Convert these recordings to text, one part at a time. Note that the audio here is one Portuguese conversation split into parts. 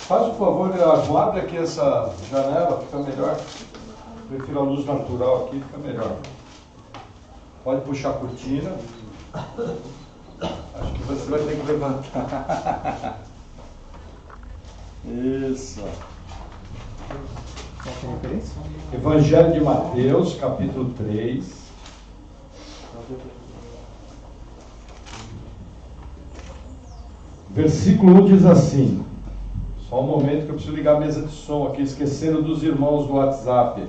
Faz o favor, abre aqui essa janela, fica melhor. Prefiro a luz natural aqui, fica melhor. Pode puxar a cortina. Acho que você vai ter que levantar. Isso. Evangelho de Mateus, capítulo 3. Versículo 1 diz assim. Só um momento que eu preciso ligar a mesa de som aqui, esquecendo dos irmãos do WhatsApp.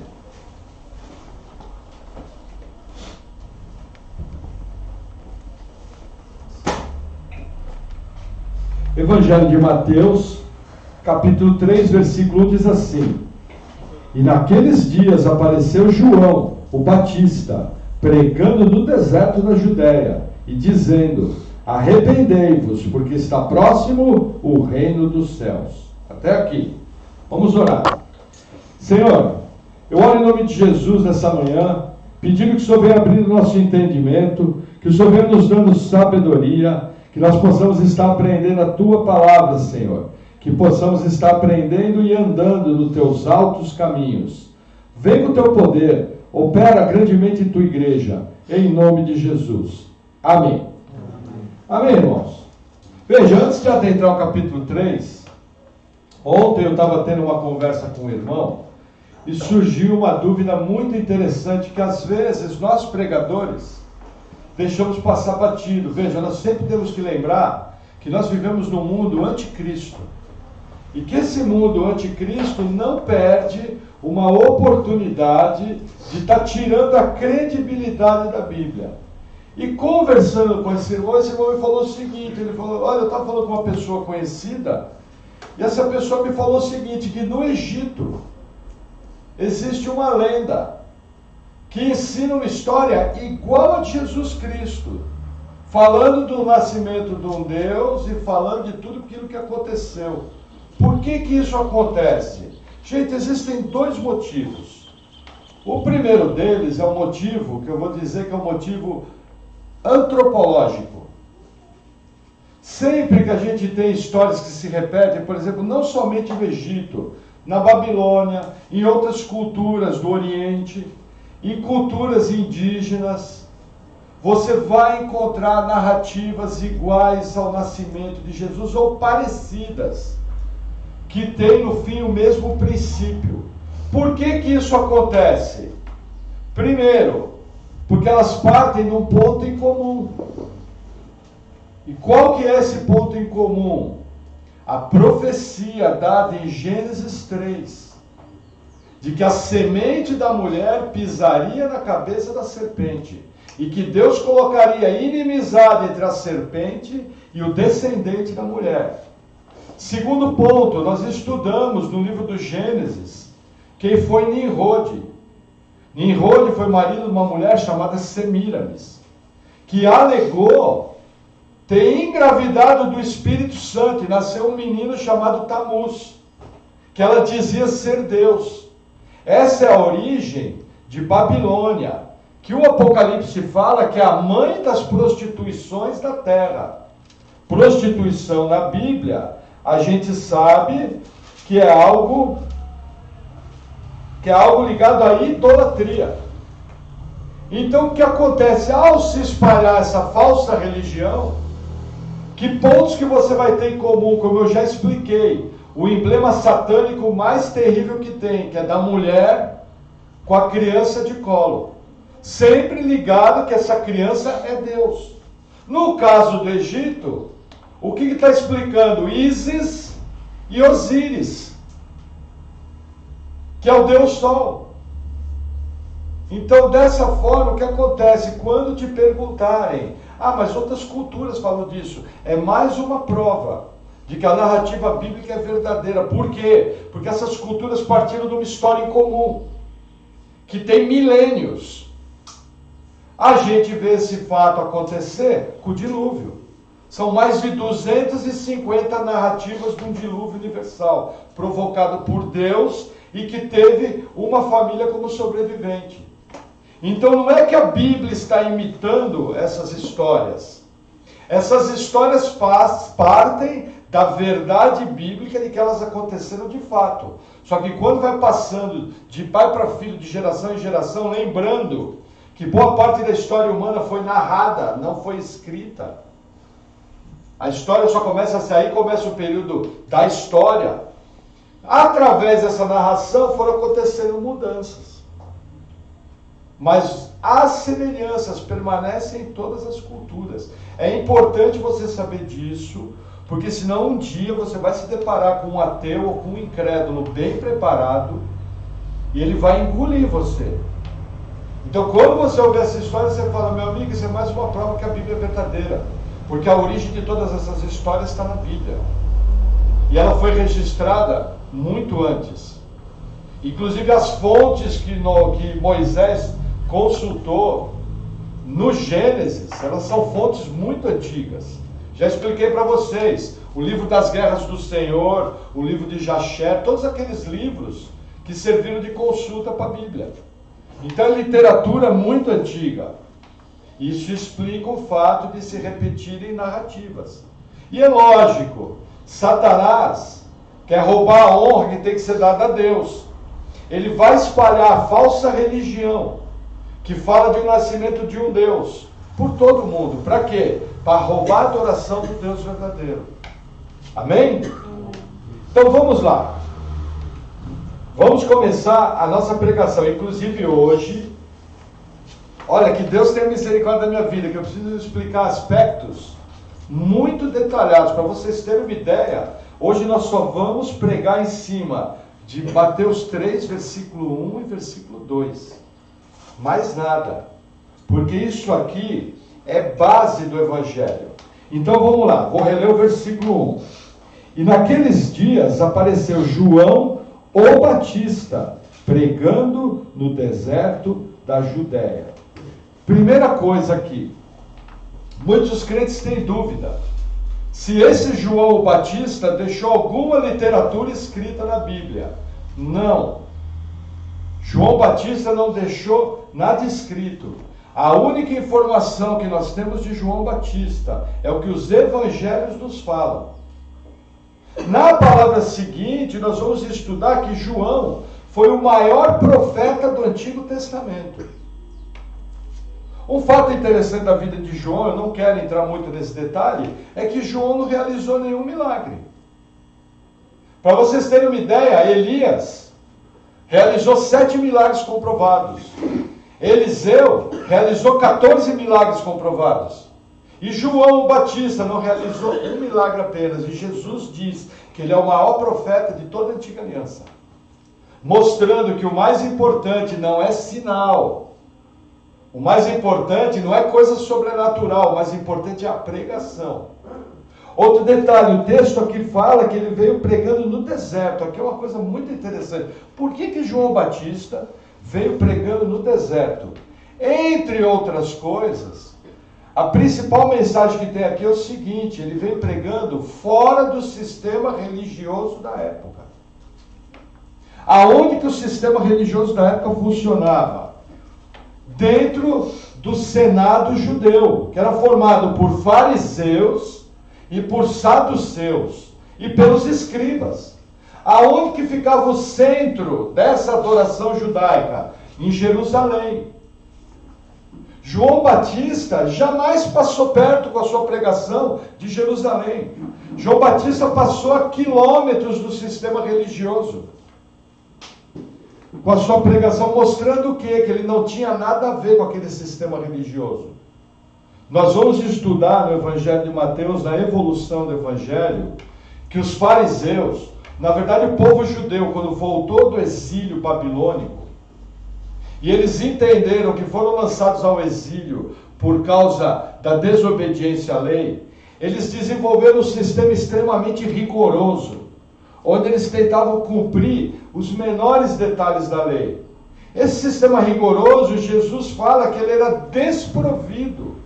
Evangelho de Mateus, capítulo 3, versículo 1 diz assim: E naqueles dias apareceu João, o Batista, pregando no deserto da Judéia, e dizendo: Arrependei-vos, porque está próximo o reino dos céus. Até aqui. Vamos orar. Senhor, eu oro em nome de Jesus nessa manhã, pedindo que o Senhor venha abrindo nosso entendimento, que o Senhor venha nos dando sabedoria, que nós possamos estar aprendendo a Tua palavra, Senhor, que possamos estar aprendendo e andando nos Teus altos caminhos. Vem com o Teu poder, opera grandemente em Tua igreja, em nome de Jesus. Amém. Amém, irmãos? Veja, antes de adentrar o capítulo 3, ontem eu estava tendo uma conversa com um irmão e surgiu uma dúvida muito interessante que às vezes nós pregadores deixamos passar batido. Veja, nós sempre temos que lembrar que nós vivemos num mundo anticristo e que esse mundo anticristo não perde uma oportunidade de estar tirando a credibilidade da Bíblia. E conversando com esse irmão me falou o seguinte, ele falou, olha, eu estava falando com uma pessoa conhecida, e essa pessoa me falou o seguinte, que no Egito existe uma lenda que ensina uma história igual a de Jesus Cristo, falando do nascimento de um Deus e falando de tudo aquilo que aconteceu. Por que isso acontece? Gente, existem dois motivos. O primeiro deles é um motivo, que eu vou dizer que é um motivo antropológico. Sempre que a gente tem histórias que se repetem, por exemplo, não somente no Egito, na Babilônia, em outras culturas do Oriente, em culturas indígenas, você vai encontrar narrativas iguais ao nascimento de Jesus ou parecidas, que têm no fim o mesmo princípio. Por que isso acontece? Primeiro, porque elas partem de um ponto em comum. E qual que é esse ponto em comum? A profecia dada em Gênesis 3, de que a semente da mulher pisaria na cabeça da serpente, e que Deus colocaria inimizade entre a serpente e o descendente da mulher. Segundo ponto, nós estudamos no livro do Gênesis, quem foi Nimrod. Nimrod foi marido de uma mulher chamada Semíramis, que alegou ter engravidado do Espírito Santo e nasceu um menino chamado Tamuz, que ela dizia ser Deus. Essa é a origem de Babilônia, que o Apocalipse fala que é a mãe das prostituições da terra. Prostituição na Bíblia, a gente sabe que é algo ligado à idolatria. Então o que acontece? Ao se espalhar essa falsa religião, que pontos que você vai ter em comum, como eu já expliquei, o emblema satânico mais terrível que tem, que é da mulher com a criança de colo, sempre ligado que essa criança é Deus. No caso do Egito, o que está explicando? Ísis e Osíris, que é o Deus Sol. Então, dessa forma, o que acontece? Quando te perguntarem, mas outras culturas falam disso, é mais uma prova de que a narrativa bíblica é verdadeira. Por quê? Porque essas culturas partiram de uma história em comum, que tem milênios. A gente vê esse fato acontecer com o dilúvio. São mais de 250 narrativas de um dilúvio universal, provocado por Deus e que teve uma família como sobrevivente. Então não é que a Bíblia está imitando essas histórias. Essas histórias partem da verdade bíblica de que elas aconteceram de fato. Só que quando vai passando de pai para filho, de geração em geração, lembrando que boa parte da história humana foi narrada, não foi escrita. A história só começa a sair, começa o período da história. Através dessa narração foram acontecendo mudanças. Mas as semelhanças permanecem em todas as culturas. É importante você saber disso, porque senão um dia você vai se deparar com um ateu ou com um incrédulo bem preparado e ele vai engolir você. Então, quando você ouvir essa história, você fala, meu amigo, isso é mais uma prova que a Bíblia é verdadeira. Porque a origem de todas essas histórias está na Bíblia. E ela foi registrada muito antes. Inclusive as fontes que Moisés consultou no Gênesis, elas são fontes muito antigas. Já expliquei para vocês, o livro das guerras do Senhor, o livro de Jasher, todos aqueles livros que serviram de consulta para a Bíblia. Então é literatura muito antiga. Isso explica o fato de se repetirem narrativas. E é lógico, Satanás quer roubar a honra que tem que ser dada a Deus. Ele vai espalhar a falsa religião, que fala de um nascimento de um Deus, por todo o mundo. Para quê? Para roubar a adoração do Deus verdadeiro. Amém? Então vamos lá. Vamos começar a nossa pregação. Inclusive hoje, olha, que Deus tenha misericórdia da minha vida, que eu preciso explicar aspectos muito detalhados, para vocês terem uma ideia. Hoje nós só vamos pregar em cima de Mateus 3, versículo 1 e versículo 2. Mais nada. Porque isso aqui é base do Evangelho. Então vamos lá, vou reler o versículo 1. E naqueles dias apareceu João, o Batista, pregando no deserto da Judéia. Primeira coisa aqui, muitos crentes têm dúvida se esse João o Batista deixou alguma literatura escrita na Bíblia. Não. João Batista não deixou nada escrito. A única informação que nós temos de João Batista é o que os evangelhos nos falam. Na palavra seguinte, nós vamos estudar que João foi o maior profeta do Antigo Testamento. Um fato interessante da vida de João, eu não quero entrar muito nesse detalhe, é que João não realizou nenhum milagre. Para vocês terem uma ideia, Elias realizou 7 milagres comprovados. Eliseu realizou 14 milagres comprovados. E João Batista não realizou um milagre apenas. E Jesus diz que ele é o maior profeta de toda a antiga aliança. Mostrando que o mais importante não é sinal. O mais importante não é coisa sobrenatural. O mais importante é a pregação. Outro detalhe, o texto aqui fala que ele veio pregando no deserto. Aqui é uma coisa muito interessante. Por que João Batista veio pregando no deserto? Entre outras coisas, a principal mensagem que tem aqui é o seguinte: ele veio pregando fora do sistema religioso da época. Aonde que o sistema religioso da época funcionava? Dentro do Senado judeu, que era formado por fariseus e por saduceus e pelos escribas. Aonde que ficava o centro dessa adoração judaica? Em Jerusalém. João Batista jamais passou perto com a sua pregação de Jerusalém. João Batista passou a quilômetros do sistema religioso com a sua pregação, mostrando o quê? Que ele não tinha nada a ver com aquele sistema religioso. Nós vamos estudar no Evangelho de Mateus, na evolução do Evangelho, que os fariseus, na verdade o povo judeu, quando voltou do exílio babilônico, e eles entenderam que foram lançados ao exílio por causa da desobediência à lei, eles desenvolveram um sistema extremamente rigoroso, onde eles tentavam cumprir os menores detalhes da lei. Esse sistema rigoroso, Jesus fala que ele era desprovido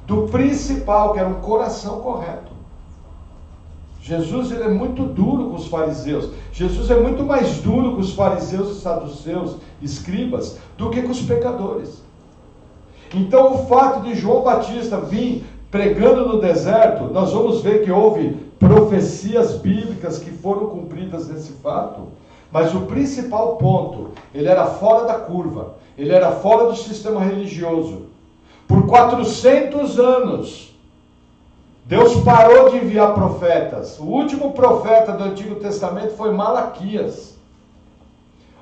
do principal, que era um coração correto. Jesus, ele é muito duro com os fariseus. Jesus é muito mais duro com os fariseus e saduceus, escribas, do que com os pecadores. Então, o fato de João Batista vir pregando no deserto, nós vamos ver que houve profecias bíblicas que foram cumpridas nesse fato, mas o principal ponto, ele era fora da curva, ele era fora do sistema religioso. Por 400 anos, Deus parou de enviar profetas. O último profeta do Antigo Testamento foi Malaquias.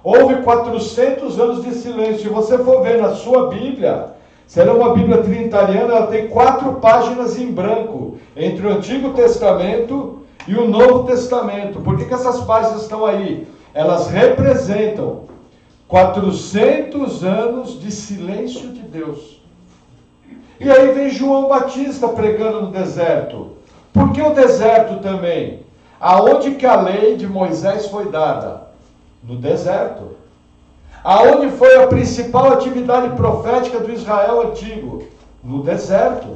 Houve 400 anos de silêncio. Se você for ver na sua Bíblia, será uma Bíblia trinitariana, ela tem 4 páginas em branco, entre o Antigo Testamento e o Novo Testamento. Por que essas páginas estão aí? Elas representam 400 anos de silêncio de Deus. E aí vem João Batista pregando no deserto. Por que o deserto também? Aonde que a lei de Moisés foi dada? No deserto. Aonde foi a principal atividade profética do Israel antigo? No deserto.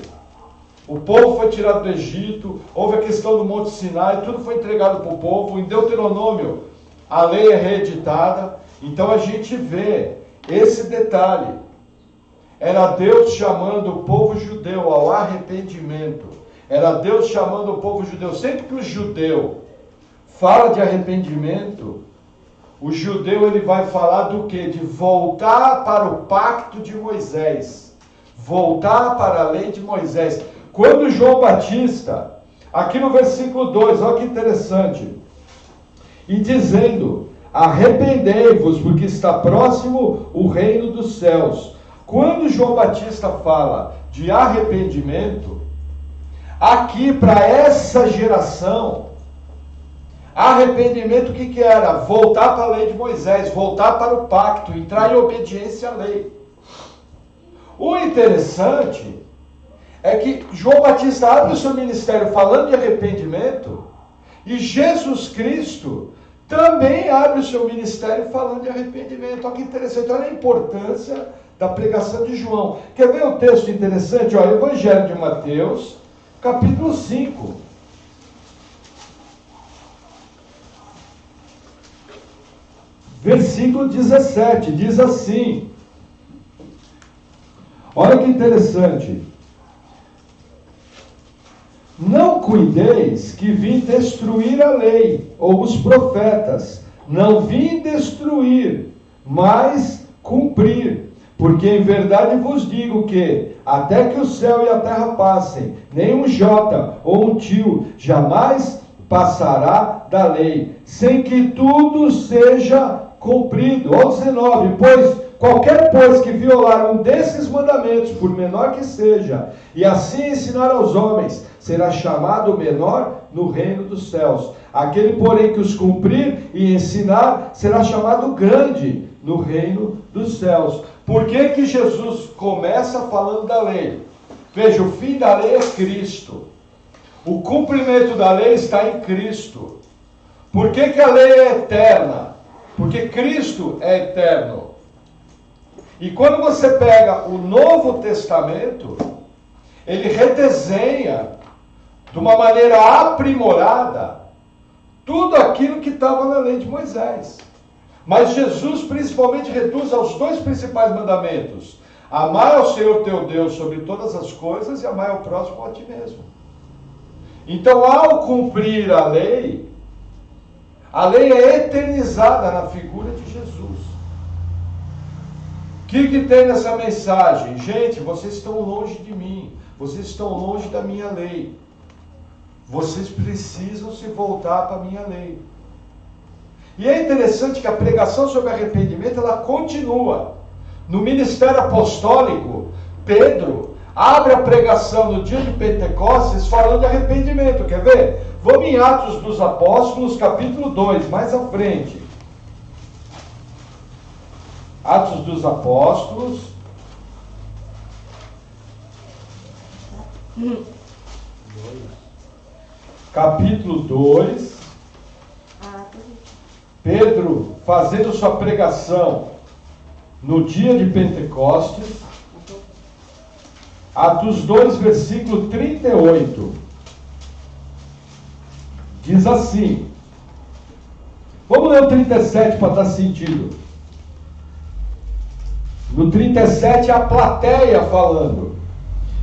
O povo foi tirado do Egito, houve a questão do Monte Sinai, tudo foi entregado para o povo. Em Deuteronômio, a lei é reeditada. Então a gente vê esse detalhe. Era Deus chamando o povo judeu ao arrependimento. Era Deus chamando o povo judeu. Sempre que o judeu fala de arrependimento, o judeu ele vai falar do quê? De voltar para o pacto de Moisés. Voltar para a lei de Moisés. Quando João Batista, aqui no versículo 2, olha que interessante. E dizendo, arrependei-vos, porque está próximo o reino dos céus. Quando João Batista fala de arrependimento, aqui para essa geração, arrependimento o que era? Voltar para a lei de Moisés, voltar para o pacto, entrar em obediência à lei. O interessante é que João Batista abre o seu ministério falando de arrependimento, e Jesus Cristo também abre o seu ministério falando de arrependimento. Olha que interessante, olha a importância da pregação de João. Quer ver um texto interessante? Olha, Evangelho de Mateus, capítulo 5. Versículo 17, diz assim. Olha que interessante. Não cuideis que vim destruir a lei, ou os profetas. Não vim destruir, mas cumprir. Porque em verdade vos digo que, até que o céu e a terra passem, nem um jota ou um tio jamais passará da lei, sem que tudo seja cumprido. Ó 19, qualquer que violar um desses mandamentos, por menor que seja, e assim ensinar aos homens, será chamado menor no reino dos céus. Aquele, porém, que os cumprir e ensinar, será chamado grande no reino dos céus. Por que Jesus começa falando da lei? Veja, o fim da lei é Cristo. O cumprimento da lei está em Cristo. Por que a lei é eterna? Porque Cristo é eterno. E quando você pega o Novo Testamento, ele redesenha de uma maneira aprimorada tudo aquilo que estava na lei de Moisés. Mas Jesus principalmente reduz aos 2 principais mandamentos: amar ao Senhor teu Deus sobre todas as coisas e amar ao próximo a ti mesmo. Então, ao cumprir a lei é eternizada na figura de Jesus. O que tem nessa mensagem? Gente, vocês estão longe de mim, vocês estão longe da minha lei. Vocês precisam se voltar para a minha lei. E é interessante que a pregação sobre arrependimento, ela continua. No ministério apostólico, Pedro abre a pregação no dia de Pentecostes falando de arrependimento. Quer ver? Vamos em Atos dos Apóstolos, capítulo 2, mais à frente. Atos dos Apóstolos. Capítulo 2. Pedro fazendo sua pregação no dia de Pentecostes. Atos 2, versículo 38. Diz assim. Vamos ler o 37 para dar sentido. No 37 a plateia falando.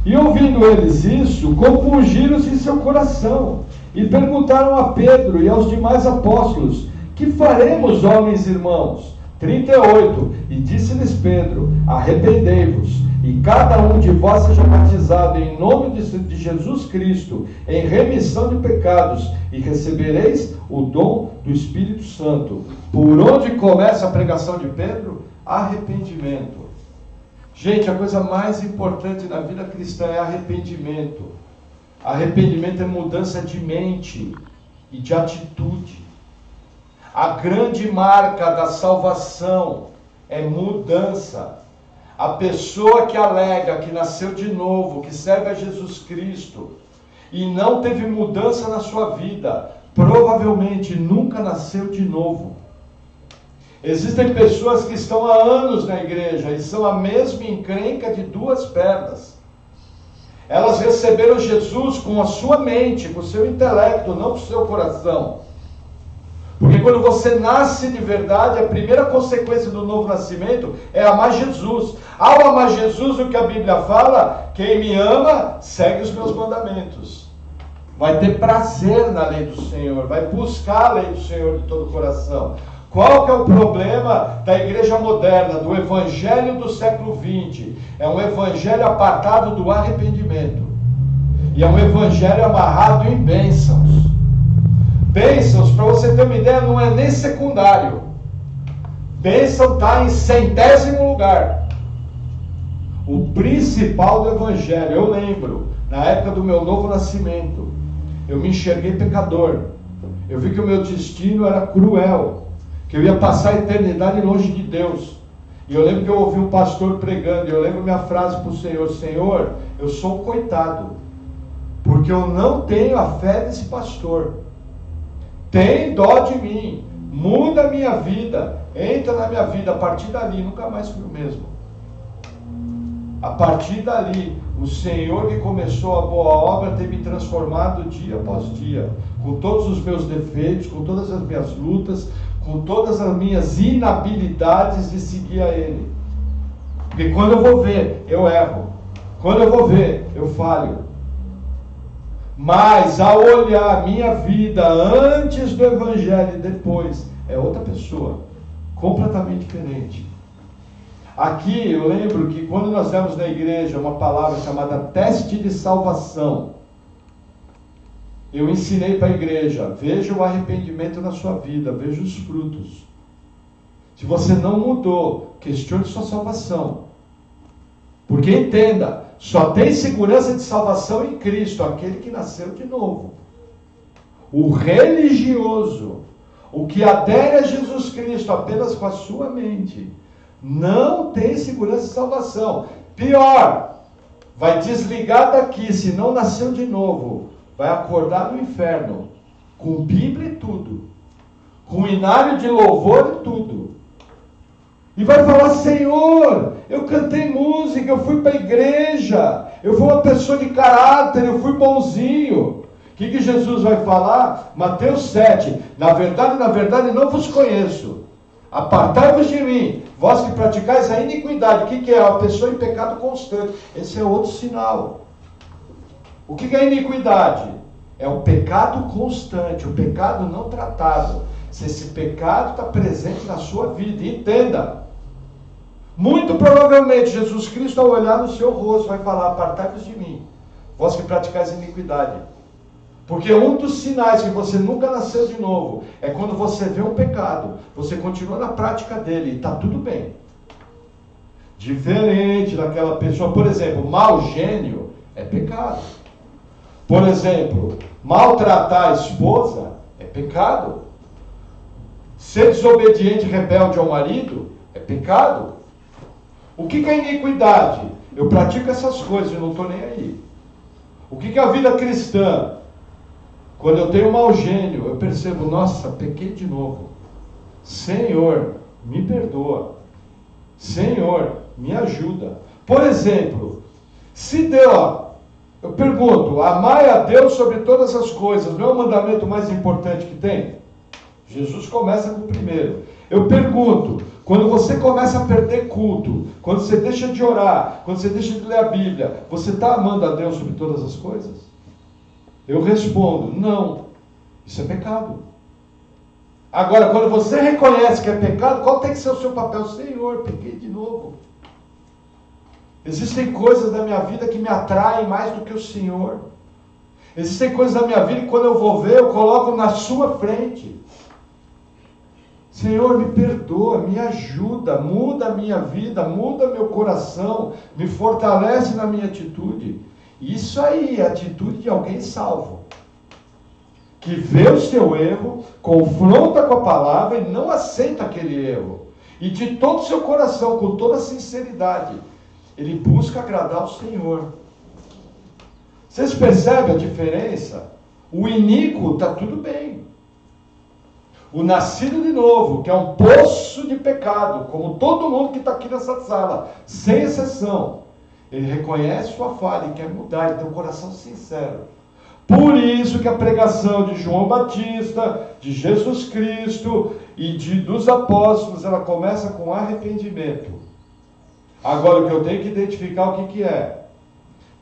E ouvindo eles isso, compungiram-se em seu coração, e perguntaram a Pedro e aos demais apóstolos: que faremos, homens e irmãos? 38. E disse-lhes Pedro: arrependei-vos, e cada um de vós seja batizado em nome de Jesus Cristo, em remissão de pecados, e recebereis o dom do Espírito Santo. Por onde começa a pregação de Pedro? Arrependimento. Gente, a coisa mais importante na vida cristã é arrependimento. Arrependimento é mudança de mente e de atitude. A grande marca da salvação é mudança. A pessoa que alega que nasceu de novo, que serve a Jesus Cristo e não teve mudança na sua vida, provavelmente nunca nasceu de novo. Existem pessoas que estão há anos na igreja e são a mesma encrenca de duas pernas. Elas receberam Jesus com a sua mente, com o seu intelecto, não com o seu coração. Porque quando você nasce de verdade, a primeira consequência do novo nascimento é amar Jesus. Ao amar Jesus, o que a Bíblia fala, quem me ama, segue os meus mandamentos. Vai ter prazer na lei do Senhor, vai buscar a lei do Senhor de todo o coração. Qual que é o problema da igreja moderna, do evangelho do século XX? É um evangelho apartado do arrependimento. E é um evangelho amarrado em bênçãos. Bênçãos, para você ter uma ideia, não é nem secundário. Bênção está em 100º lugar. O principal do evangelho, eu lembro, na época do meu novo nascimento, eu me enxerguei pecador. Eu vi que o meu destino era cruel, que eu ia passar a eternidade longe de Deus. E eu lembro que eu ouvi um pastor pregando, e eu lembro minha frase para o Senhor: Senhor, eu sou um coitado, porque eu não tenho a fé desse pastor. Tem dó de mim, muda a minha vida, entra na minha vida. A partir dali, nunca mais fui o mesmo. A partir dali, o Senhor que começou a boa obra tem me transformado dia após dia, com todos os meus defeitos, com todas as minhas lutas, com todas as minhas inabilidades de seguir a Ele. Porque quando eu vou ver, eu erro. Quando eu vou ver, eu falho. Mas ao olhar a minha vida antes do Evangelho e depois, é outra pessoa, completamente diferente. Aqui eu lembro que quando nós demos na igreja uma palavra chamada teste de salvação, eu ensinei para a igreja: veja o arrependimento na sua vida, veja os frutos. Se você não mudou, questione sua salvação. Porque entenda, só tem segurança de salvação em Cristo aquele que nasceu de novo. O religioso, o que adere a Jesus Cristo apenas com a sua mente, não tem segurança de salvação. Pior, vai desligar daqui, se não nasceu de novo, vai acordar no inferno, com Bíblia e tudo, com hinário de louvor e tudo. E vai falar: Senhor, eu cantei música, eu fui para a igreja, eu fui uma pessoa de caráter, eu fui bonzinho. O que Jesus vai falar? Mateus 7, na verdade, não vos conheço. Apartai-vos de mim, vós que praticais a iniquidade. O que é? Uma pessoa em pecado constante. Esse é outro sinal. O que é iniquidade? É o pecado constante, o pecado não tratado. Se esse pecado está presente na sua vida, entenda, muito provavelmente Jesus Cristo, ao olhar no seu rosto, vai falar: apartai-vos de mim, vós que praticais iniquidade. Porque um dos sinais que você nunca nasceu de novo é quando você vê um pecado, você continua na prática dele e está tudo bem. Diferente daquela pessoa, por exemplo, mau gênio é pecado. Por exemplo, maltratar a esposa é pecado. Ser desobediente e rebelde ao marido é pecado. O que é iniquidade? Eu pratico essas coisas e não estou nem aí. O que é a vida cristã? Quando eu tenho um mau gênio, eu percebo: nossa, pequei de novo. Senhor, me perdoa. Senhor, me ajuda. Por exemplo, se Deus, eu pergunto, amai a Deus sobre todas as coisas, não é o mandamento mais importante que tem? Jesus começa com o primeiro. Eu pergunto, quando você começa a perder culto, quando você deixa de orar, quando você deixa de ler a Bíblia, você está amando a Deus sobre todas as coisas? Eu respondo: não. Isso é pecado. Agora, quando você reconhece que é pecado, qual tem que ser o seu papel? Senhor, pequei de novo. Existem coisas da minha vida que me atraem mais do que o Senhor. Existem coisas da minha vida que quando eu vou ver, eu coloco na sua frente. Senhor, me perdoa, me ajuda, muda a minha vida, muda meu coração, me fortalece na minha atitude. Isso aí é a atitude de alguém salvo, que vê o seu erro, confronta com a palavra e não aceita aquele erro. E de todo o seu coração, com toda a sinceridade, ele busca agradar o Senhor. Vocês percebem a diferença? O iníquo está tudo bem. O nascido de novo, que é um poço de pecado, como todo mundo que está aqui nessa sala, sem exceção, ele reconhece sua falha e quer mudar, ele tem um coração sincero. Por isso que a pregação de João Batista, de Jesus Cristo e dos apóstolos, ela começa com arrependimento. Agora, o que eu tenho que identificar o que é.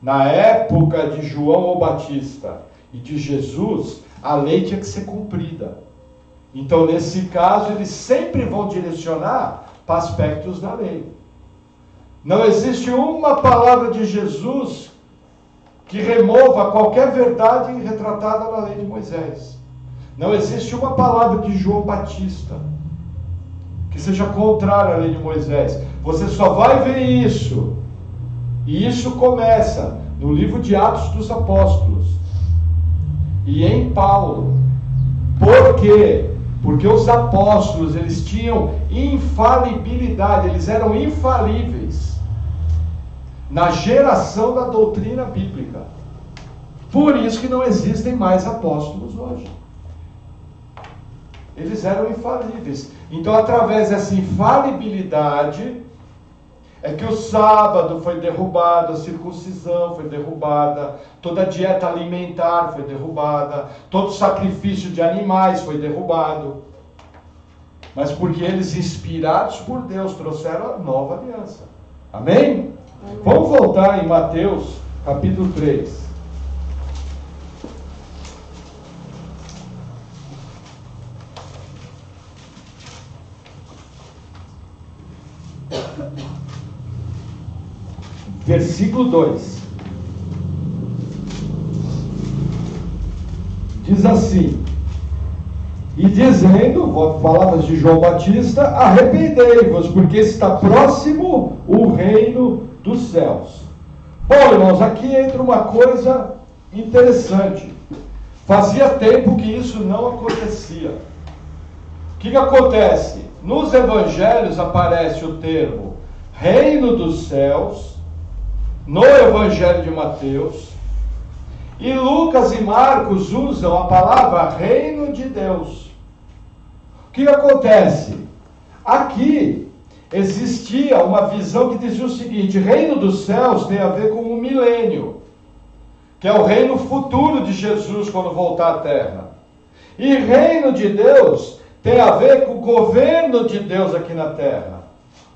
Na época de João o Batista e de Jesus, a lei tinha que ser cumprida. Então, nesse caso, eles sempre vão direcionar para aspectos da lei. Não existe uma palavra de Jesus que remova qualquer verdade retratada na lei de Moisés. Não existe uma palavra de João Batista que seja contrária à lei de Moisés. Você só vai ver isso. E isso começa no livro de Atos dos Apóstolos e em Paulo. Por quê? Porque os apóstolos, eles tinham infalibilidade, eles eram infalíveis na geração da doutrina bíblica. Por isso que não existem mais apóstolos hoje. Eles eram infalíveis. Então, através dessa infalibilidade, é que o sábado foi derrubado, a circuncisão foi derrubada, toda a dieta alimentar foi derrubada, todo sacrifício de animais foi derrubado. Mas porque eles, inspirados por Deus, trouxeram a nova aliança. Amém? Amém. Vamos voltar em Mateus, capítulo 3. Versículo 2. Diz assim: e dizendo, palavras de João Batista, arrependei-vos, porque está próximo o reino dos céus. Bom, irmãos, aqui entra uma coisa interessante. Fazia tempo que isso não acontecia. O que acontece? Nos evangelhos aparece o termo reino dos céus, no Evangelho de Mateus, e Lucas e Marcos usam a palavra reino de Deus. O que acontece? Aqui existia uma visão que dizia o seguinte: reino dos céus tem a ver com o milênio, que é o reino futuro de Jesus quando voltar à terra. E reino de Deus tem a ver com o governo de Deus aqui na terra.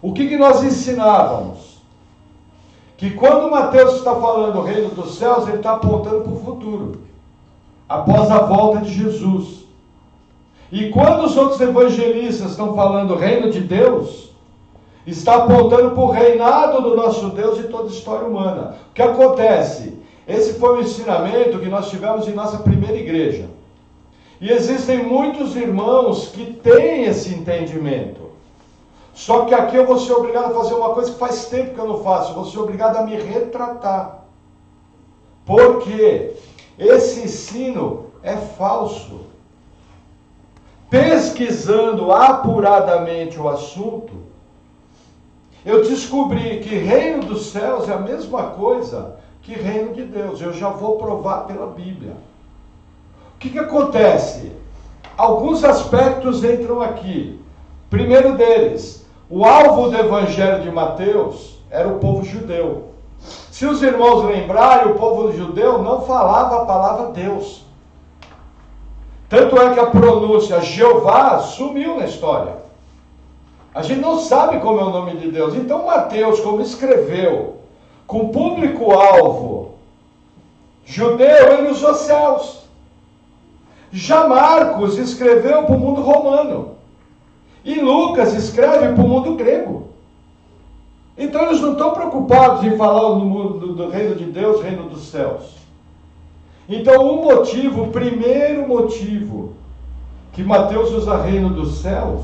O que nós ensinávamos? Que quando Mateus está falando do reino dos céus, ele está apontando para o futuro, após a volta de Jesus. E quando os outros evangelistas estão falando do reino de Deus, está apontando para o reinado do nosso Deus e toda a história humana. O que acontece? Esse foi o ensinamento que nós tivemos em nossa primeira igreja. E existem muitos irmãos que têm esse entendimento. Só que aqui eu vou ser obrigado a fazer uma coisa que faz tempo que eu não faço. Eu vou ser obrigado a me retratar. Porque esse ensino é falso. Pesquisando apuradamente o assunto, eu descobri que reino dos céus é a mesma coisa que reino de Deus. Eu já vou provar pela Bíblia. O que acontece? Alguns aspectos entram aqui. Primeiro deles, o alvo do Evangelho de Mateus era o povo judeu. Se os irmãos lembrarem, o povo judeu não falava a palavra Deus. Tanto é que a pronúncia Jeová sumiu na história. A gente não sabe como é o nome de Deus. Então Mateus, como escreveu, com público-alvo judeu, ele usou céus. Já Marcos escreveu para o mundo romano. E Lucas escreve para o mundo grego. Então eles não estão preocupados em falar do reino de Deus, reino dos céus. Então o primeiro motivo que Mateus usa reino dos céus,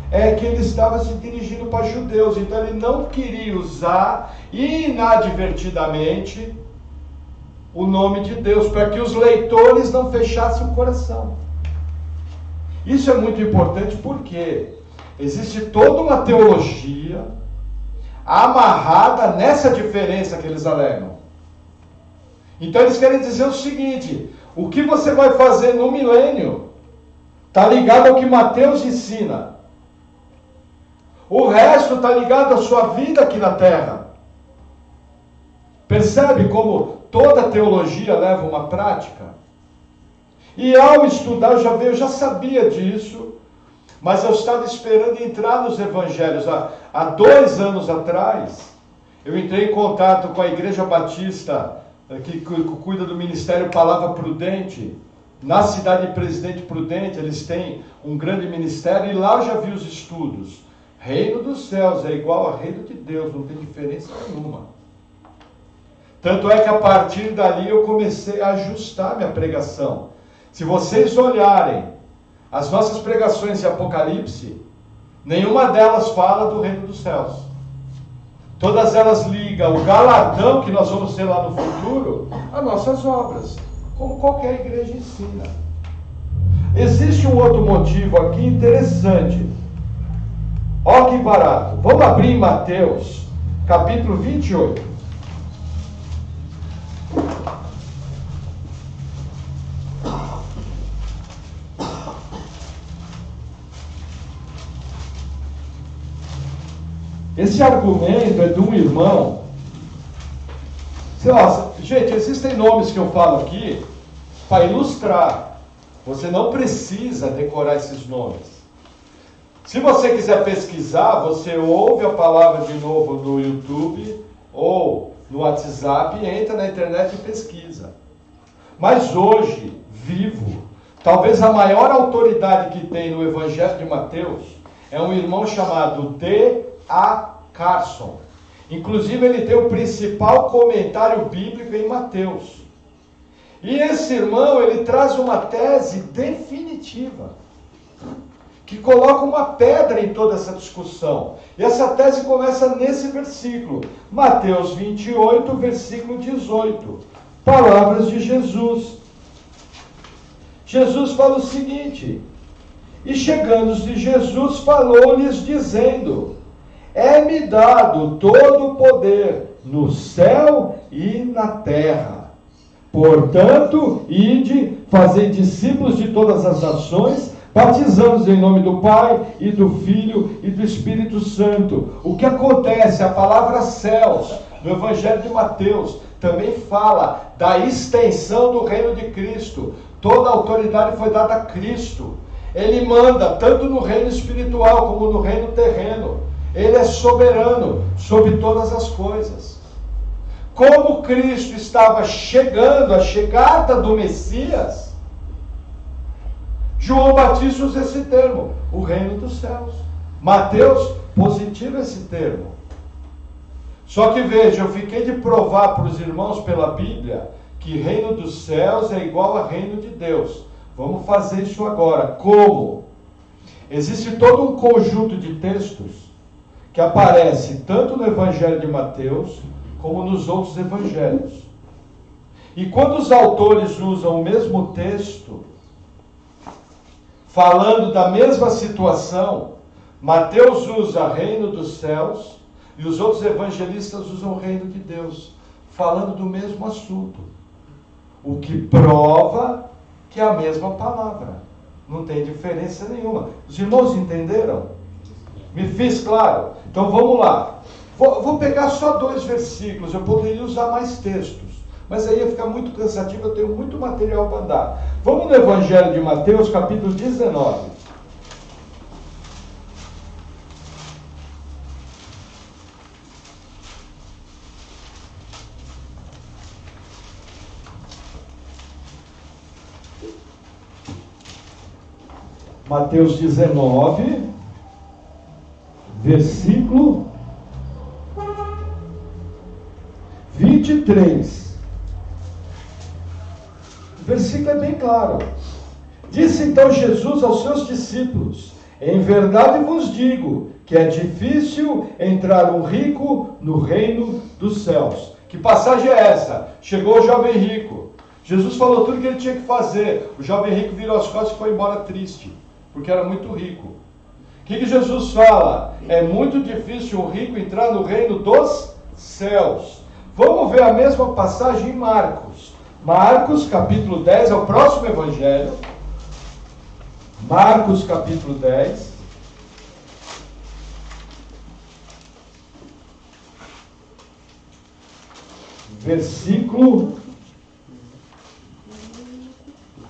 é que ele estava se dirigindo para judeus. Então ele não queria usar inadvertidamente o nome de Deus, para que os leitores não fechassem o coração. Isso é muito importante porque existe toda uma teologia amarrada nessa diferença que eles alegam. Então eles querem dizer o seguinte: o que você vai fazer no milênio está ligado ao que Mateus ensina. O resto está ligado à sua vida aqui na terra. Percebe como toda teologia leva uma prática? E ao estudar, eu já sabia disso, mas eu estava esperando entrar nos evangelhos. Há 2 anos atrás, eu entrei em contato com a Igreja Batista, que cuida do Ministério Palavra Prudente, na cidade de Presidente Prudente. Eles têm um grande ministério, e lá eu já vi os estudos. Reino dos céus é igual a reino de Deus, não tem diferença nenhuma. Tanto é que a partir dali eu comecei a ajustar minha pregação. Se vocês olharem as nossas pregações de Apocalipse, nenhuma delas fala do reino dos céus. Todas elas ligam o galardão que nós vamos ter lá no futuro às nossas obras, como qualquer igreja ensina. Existe um outro motivo aqui interessante. Olha que barato. Vamos abrir em Mateus, capítulo 28. Esse argumento é de um irmão. Gente, existem nomes que eu falo aqui para ilustrar. Você não precisa decorar esses nomes. Se você quiser pesquisar, você ouve a palavra de novo no YouTube ou no WhatsApp, entra na internet e pesquisa. Mas hoje, vivo, talvez a maior autoridade que tem no Evangelho de Mateus é um irmão chamado D.A. Carson. Inclusive, ele tem o principal comentário bíblico em Mateus. E esse irmão, ele traz uma tese definitiva, que coloca uma pedra em toda essa discussão. E essa tese começa nesse versículo, Mateus 28, versículo 18. Palavras de Jesus. Jesus fala o seguinte: e chegando-se Jesus, falou-lhes dizendo: é-me dado todo o poder no céu e na terra. Portanto, ide, fazei discípulos de todas as nações, batizando-os em nome do Pai, e do Filho, e do Espírito Santo. O que acontece? A palavra céus, no Evangelho de Mateus, também fala da extensão do reino de Cristo. Toda a autoridade foi dada a Cristo. Ele manda tanto no reino espiritual como no reino terreno. Ele é soberano sobre todas as coisas. Como Cristo estava chegando, a chegada do Messias, João Batista usa esse termo, o reino dos céus. Mateus positiva esse termo. Só que veja, eu fiquei de provar para os irmãos pela Bíblia que reino dos céus é igual a reino de Deus. Vamos fazer isso agora. Como? Existe todo um conjunto de textos que aparece tanto no Evangelho de Mateus como nos outros evangelhos. E quando os autores usam o mesmo texto, falando da mesma situação, Mateus usa reino dos céus e os outros evangelistas usam o reino de Deus, falando do mesmo assunto. O que prova que é a mesma palavra. Não tem diferença nenhuma. Os irmãos entenderam? Me fiz claro? Então vamos lá. Vou pegar só 2 versículos, eu poderia usar mais textos, mas aí ia ficar muito cansativo, eu tenho muito material para andar. Vamos no Evangelho de Mateus, capítulo 19. Mateus 19, versículo 23. O versículo é bem claro. Disse então Jesus aos seus discípulos: em verdade vos digo que é difícil entrar um rico no reino dos céus. Que passagem é essa? Chegou o jovem rico. Jesus falou tudo que ele tinha que fazer. O jovem rico virou as costas e foi embora triste, porque era muito rico. O que Jesus fala? É muito difícil um rico entrar no reino dos céus. Vamos ver a mesma passagem em Marcos. Marcos capítulo 10, é o próximo evangelho. Marcos capítulo 10. Versículo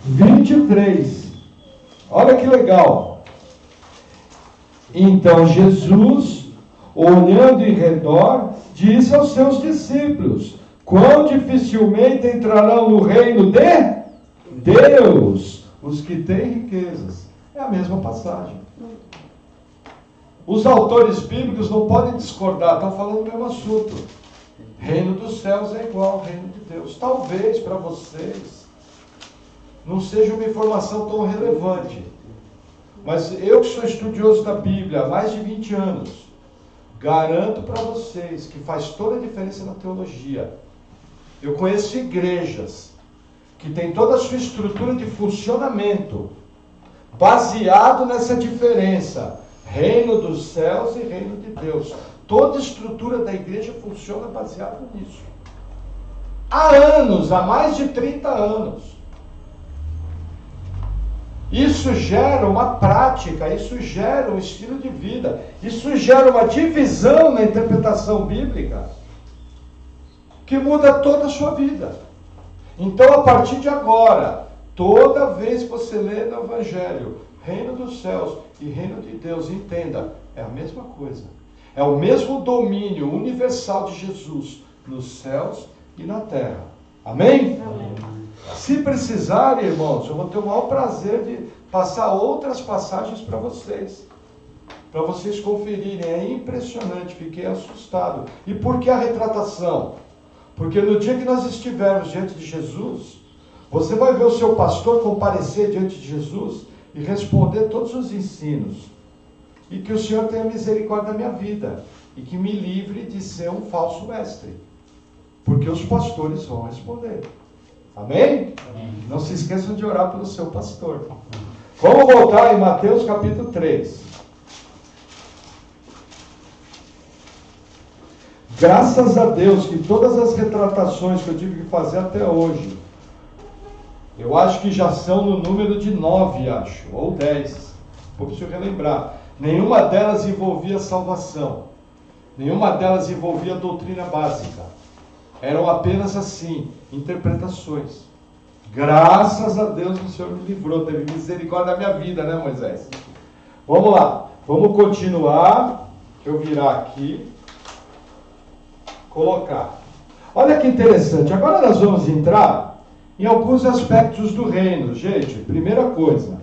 23. Olha que legal. Então Jesus, olhando em redor, disse aos seus discípulos: quão dificilmente entrarão no reino de Deus os que têm riquezas. É a mesma passagem. Os autores bíblicos não podem discordar, estão falando do mesmo assunto. Reino dos céus é igual ao reino de Deus. Talvez para vocês não seja uma informação tão relevante, mas eu que sou estudioso da Bíblia há mais de 20 anos, garanto para vocês que faz toda a diferença na teologia. Eu conheço igrejas que têm toda a sua estrutura de funcionamento baseado nessa diferença: reino dos céus e reino de Deus. Toda a estrutura da igreja funciona baseado nisso. Há anos, há mais de 30 anos. Isso gera uma prática, isso gera um estilo de vida, isso gera uma divisão na interpretação bíblica que muda toda a sua vida. Então, a partir de agora, toda vez que você lê no Evangelho, reino dos céus e reino de Deus, entenda, é a mesma coisa. É o mesmo domínio universal de Jesus nos céus e na terra. Amém? Amém. Se precisarem, irmãos, eu vou ter o maior prazer de passar outras passagens para vocês conferirem. É impressionante, fiquei assustado. E por que a retratação? Porque no dia que nós estivermos diante de Jesus, você vai ver o seu pastor comparecer diante de Jesus e responder todos os ensinos. E que o Senhor tenha misericórdia da minha vida e que me livre de ser um falso mestre, porque os pastores vão responder. Amém? Não se esqueçam de orar pelo seu pastor. Vamos voltar em Mateus capítulo 3. Graças a Deus que todas as retratações que eu tive que fazer até hoje, eu acho que já são no número de 9, acho, ou 10. Vou preciso relembrar. Nenhuma delas envolvia salvação. Nenhuma delas envolvia doutrina básica. Eram apenas assim, interpretações. Graças a Deus que o Senhor me livrou, teve misericórdia da minha vida, né, Moisés? Vamos lá, vamos continuar. Deixa eu virar aqui. Colocar. Olha que interessante, agora nós vamos entrar em alguns aspectos do reino. Gente, primeira coisa,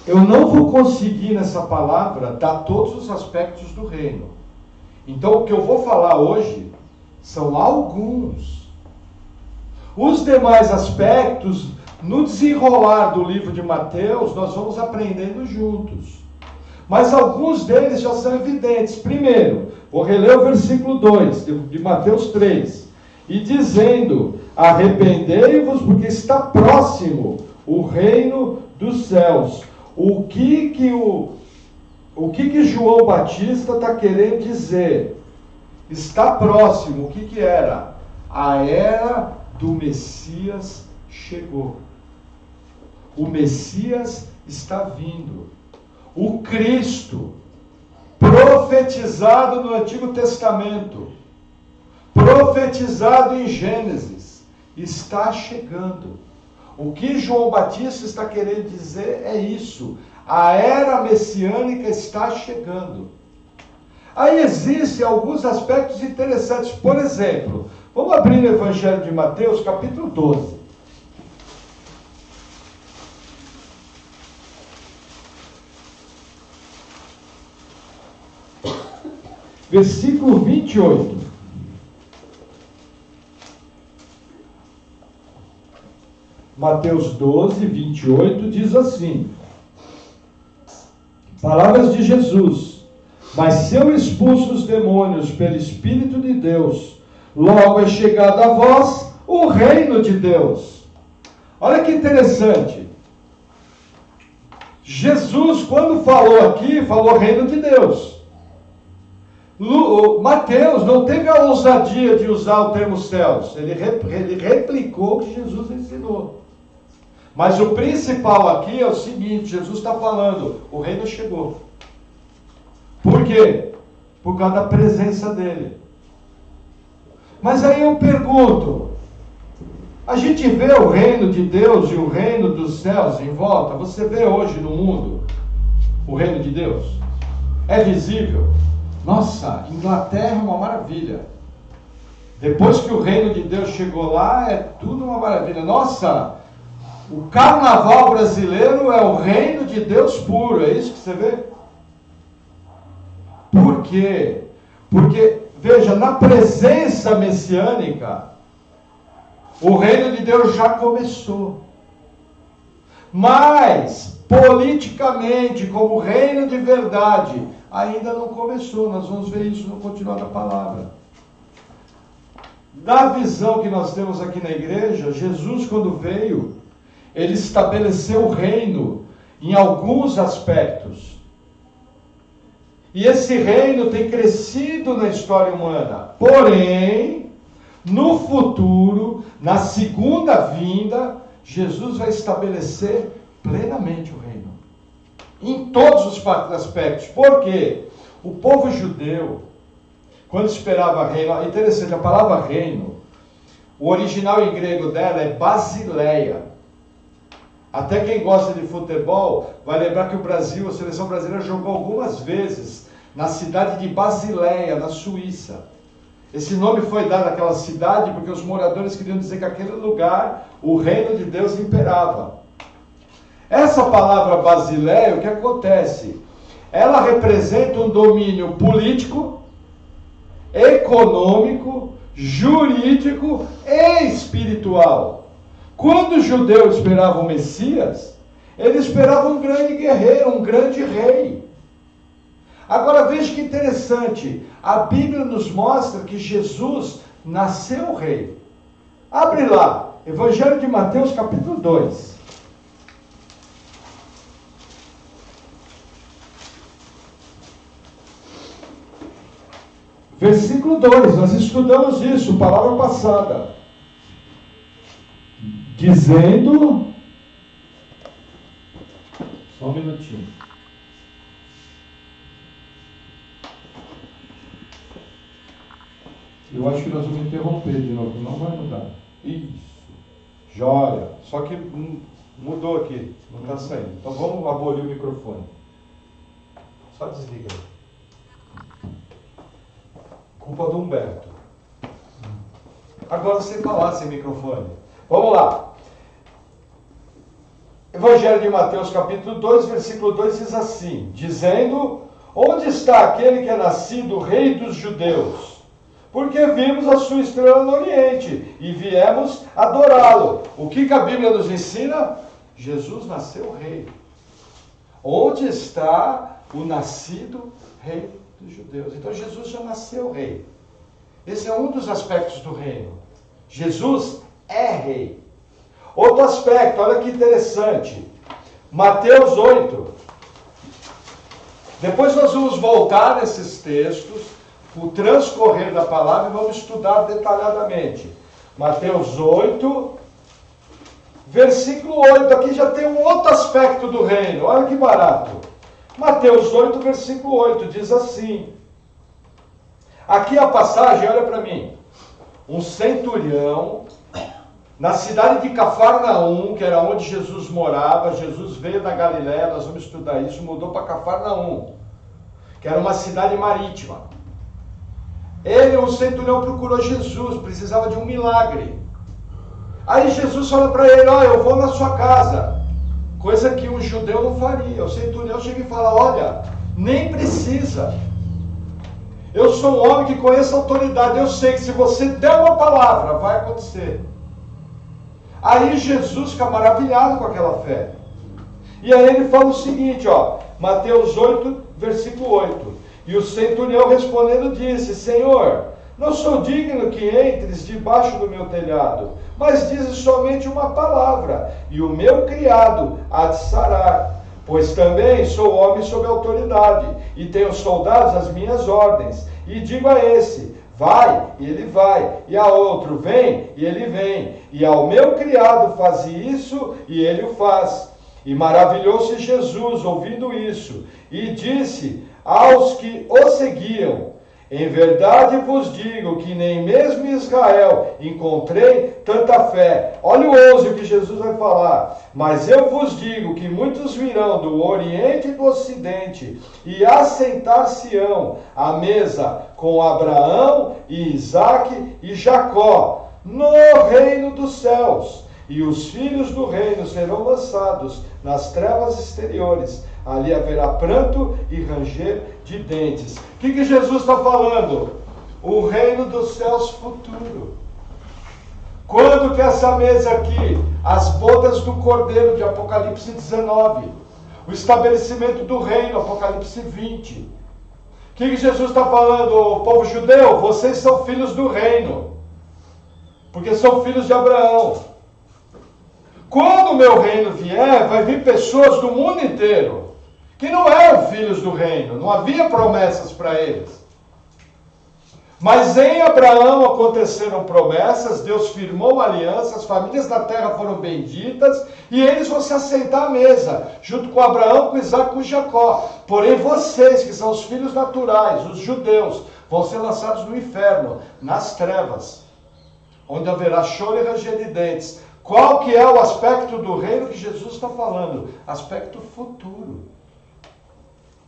eu não vou conseguir nessa palavra dar todos os aspectos do reino. Então o que eu vou falar hoje são alguns. Os demais aspectos, no desenrolar do livro de Mateus, nós vamos aprendendo juntos. Mas alguns deles já são evidentes. Primeiro, vou reler o versículo 2 de Mateus 3. E dizendo: arrependei-vos, porque está próximo o reino dos céus. O que João Batista está querendo dizer? Está próximo. O que era? A era do Messias chegou. O Messias está vindo. O Cristo, profetizado no Antigo Testamento, profetizado em Gênesis, está chegando. O que João Batista está querendo dizer é isso. A era messiânica está chegando. Aí existem alguns aspectos interessantes. Por exemplo, vamos abrir no Evangelho de Mateus, capítulo 12. versículo 28. Mateus 12, 28 diz assim: palavras de Jesus: mas se eu expulso os demônios pelo Espírito de Deus, logo é chegado a vós o reino de Deus. Olha que interessante. Jesus, quando falou aqui, falou reino de Deus. Mateus não teve a ousadia de usar o termo céus. Ele replicou o que Jesus ensinou. Mas o principal aqui é o seguinte: Jesus está falando, o reino chegou. Por quê? Por causa da presença dele. Mas aí eu pergunto, a gente vê o reino de Deus e o reino dos céus em volta? Você vê hoje no mundo o reino de Deus? É visível? Nossa, Inglaterra é uma maravilha. Depois que o reino de Deus chegou lá, é tudo uma maravilha. Nossa, o carnaval brasileiro é o reino de Deus puro. É isso que você vê? Por quê? Porque, veja, na presença messiânica, o reino de Deus já começou. Mas, politicamente, como reino de verdade, ainda não começou. Nós vamos ver isso no continuar da palavra. Da visão que nós temos aqui na igreja, Jesus, quando veio, ele estabeleceu o reino em alguns aspectos. E esse reino tem crescido na história humana. Porém, no futuro, na segunda vinda, Jesus vai estabelecer plenamente o reino. Em todos os aspectos. Por quê? O povo judeu, quando esperava reino, é interessante, a palavra reino, o original em grego dela é basileia. Até quem gosta de futebol vai lembrar que o Brasil, a seleção brasileira, jogou algumas vezes na cidade de Basileia, na Suíça. Esse nome foi dado àquela cidade porque os moradores queriam dizer que aquele lugar, o reino de Deus imperava. Essa palavra Basileia, o que acontece? Ela representa um domínio político, econômico, jurídico e espiritual. Quando os judeus esperavam o Messias, eles esperavam um grande guerreiro, um grande rei. Agora veja que interessante, a Bíblia nos mostra que Jesus nasceu rei. Abre lá, Evangelho de Mateus capítulo 2. Versículo 2, nós estudamos isso, palavra passada. Dizendo, só um minutinho. Eu acho que nós vamos interromper de novo, não vai mudar. Isso, joia. Só que mudou aqui, não está saindo. Então vamos abolir o microfone. Só desliga aí. Culpa do Humberto. Agora você falar sem microfone. Vamos lá. Evangelho de Mateus capítulo 2, versículo 2 diz assim, dizendo, onde está aquele que é nascido rei dos judeus? Porque vimos a sua estrela no Oriente e viemos adorá-lo. O que a Bíblia nos ensina? Jesus nasceu rei. Onde está o nascido rei dos judeus? Então Jesus já nasceu rei. Esse é um dos aspectos do reino. Jesus é rei. Outro aspecto, olha que interessante. Mateus 8. Depois nós vamos voltar nesses textos, o transcorrer da palavra, e vamos estudar detalhadamente. Mateus 8, versículo 8. Aqui já tem um outro aspecto do reino. Olha que barato. Mateus 8, versículo 8, diz assim. Aqui a passagem, olha para mim. Um centurião, na cidade de Cafarnaum, que era onde Jesus morava, Jesus veio da Galiléia, nós vamos estudar isso, mudou para Cafarnaum, que era uma cidade marítima. Ele, o centurião, procurou Jesus, precisava de um milagre. Aí Jesus fala para ele, ó, eu vou na sua casa, coisa que um judeu não faria. O centurião chega e fala, olha, nem precisa. Eu sou um homem que conheço a autoridade. Eu sei que se você der uma palavra, vai acontecer. Aí Jesus fica maravilhado com aquela fé. E aí ele fala o seguinte, Mateus 8, versículo 8. E o centurião respondendo disse: Senhor, não sou digno que entres debaixo do meu telhado, mas dizes somente uma palavra, e o meu criado há de sarar. Pois também sou homem sob autoridade, e tenho soldados às minhas ordens. E digo a esse: vai, e ele vai, e a outro: vem, e ele vem. E ao meu criado faze isso, e ele o faz. E maravilhou-se Jesus ouvindo isso, e disse aos que o seguiam: em verdade vos digo que nem mesmo em Israel encontrei tanta fé. Olha o 11 que Jesus vai falar. Mas eu vos digo que muitos virão do Oriente e do Ocidente e assentar-se-ão à mesa com Abraão e Isaque e Jacó no reino dos céus. E os filhos do reino serão lançados nas trevas exteriores. Ali haverá pranto e ranger de dentes. O que Jesus está falando? O reino dos céus futuro. Quando que essa mesa aqui? As bodas do Cordeiro de Apocalipse 19. O estabelecimento do reino, Apocalipse 20. O que Jesus está falando? O povo judeu, vocês são filhos do reino. Porque são filhos de Abraão. Quando o meu reino vier, vai vir pessoas do mundo inteiro que não eram filhos do reino, não havia promessas para eles. Mas em Abraão aconteceram promessas, Deus firmou alianças, as famílias da terra foram benditas, e eles vão se assentar à mesa, junto com Abraão, com Isaac e com Jacó. Porém vocês, que são os filhos naturais, os judeus, vão ser lançados no inferno, nas trevas, onde haverá choro e ranger de dentes. Qual que é o aspecto do reino que Jesus está falando? Aspecto futuro.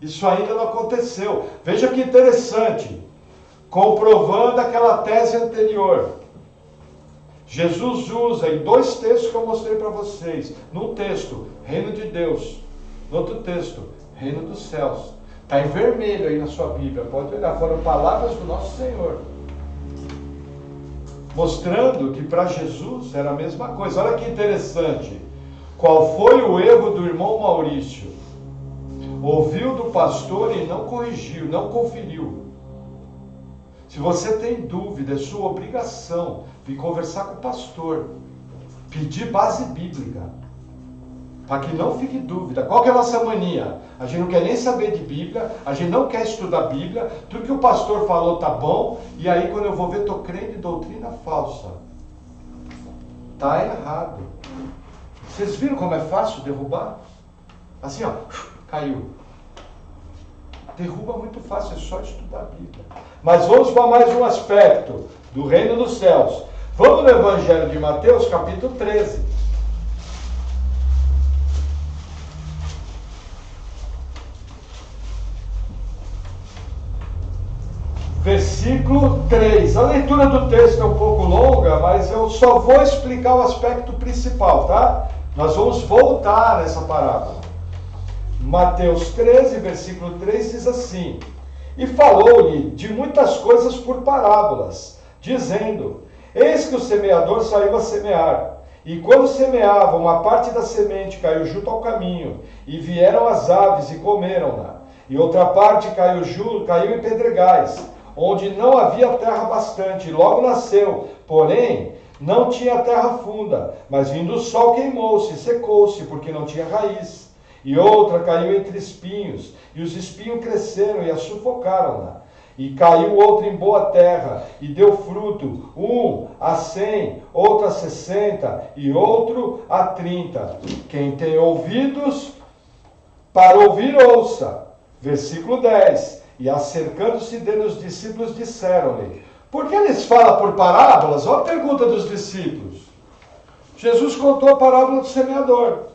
Isso ainda não aconteceu. Veja que interessante. Comprovando aquela tese anterior. Jesus usa em 2 textos que eu mostrei para vocês. Num texto, reino de Deus. No outro texto, reino dos céus. Está em vermelho aí na sua Bíblia. Pode olhar, foram palavras do nosso Senhor. Mostrando que para Jesus era a mesma coisa. Olha que interessante. Qual foi o erro do irmão Maurício? Ouviu do pastor e não corrigiu, não conferiu. Se você tem dúvida, é sua obrigação vir conversar com o pastor. Pedir base bíblica. Para que não fique dúvida. Qual que é a nossa mania? A gente não quer nem saber de Bíblia, a gente não quer estudar Bíblia, tudo que o pastor falou tá bom, e aí quando eu vou ver, estou crendo em doutrina falsa. Está errado. Vocês viram como é fácil derrubar? Assim, caiu. Derruba muito fácil, é só estudar a Bíblia. Mas vamos para mais um aspecto do reino dos céus. Vamos no Evangelho de Mateus, capítulo 13. Versículo 3. A leitura do texto é um pouco longa, mas eu só vou explicar o aspecto principal, tá? Nós vamos voltar nessa parábola. Mateus 13, versículo 3 diz assim: E falou-lhe de muitas coisas por parábolas, dizendo: Eis que o semeador saiu a semear. E quando semeava, uma parte da semente caiu junto ao caminho, e vieram as aves e comeram-na. E outra parte caiu em pedregais, onde não havia terra bastante, e logo nasceu, porém não tinha terra funda, mas vindo o sol queimou-se, secou-se, porque não tinha raiz. E outra caiu entre espinhos, e os espinhos cresceram e a sufocaram-na. E caiu outra em boa terra, e deu fruto, um a 100, outro a 60, e outro a 30. Quem tem ouvidos para ouvir, ouça. Versículo 10. E acercando-se dele os discípulos disseram-lhe: Por que eles falam por parábolas? Olha a pergunta dos discípulos. Jesus contou a parábola do semeador.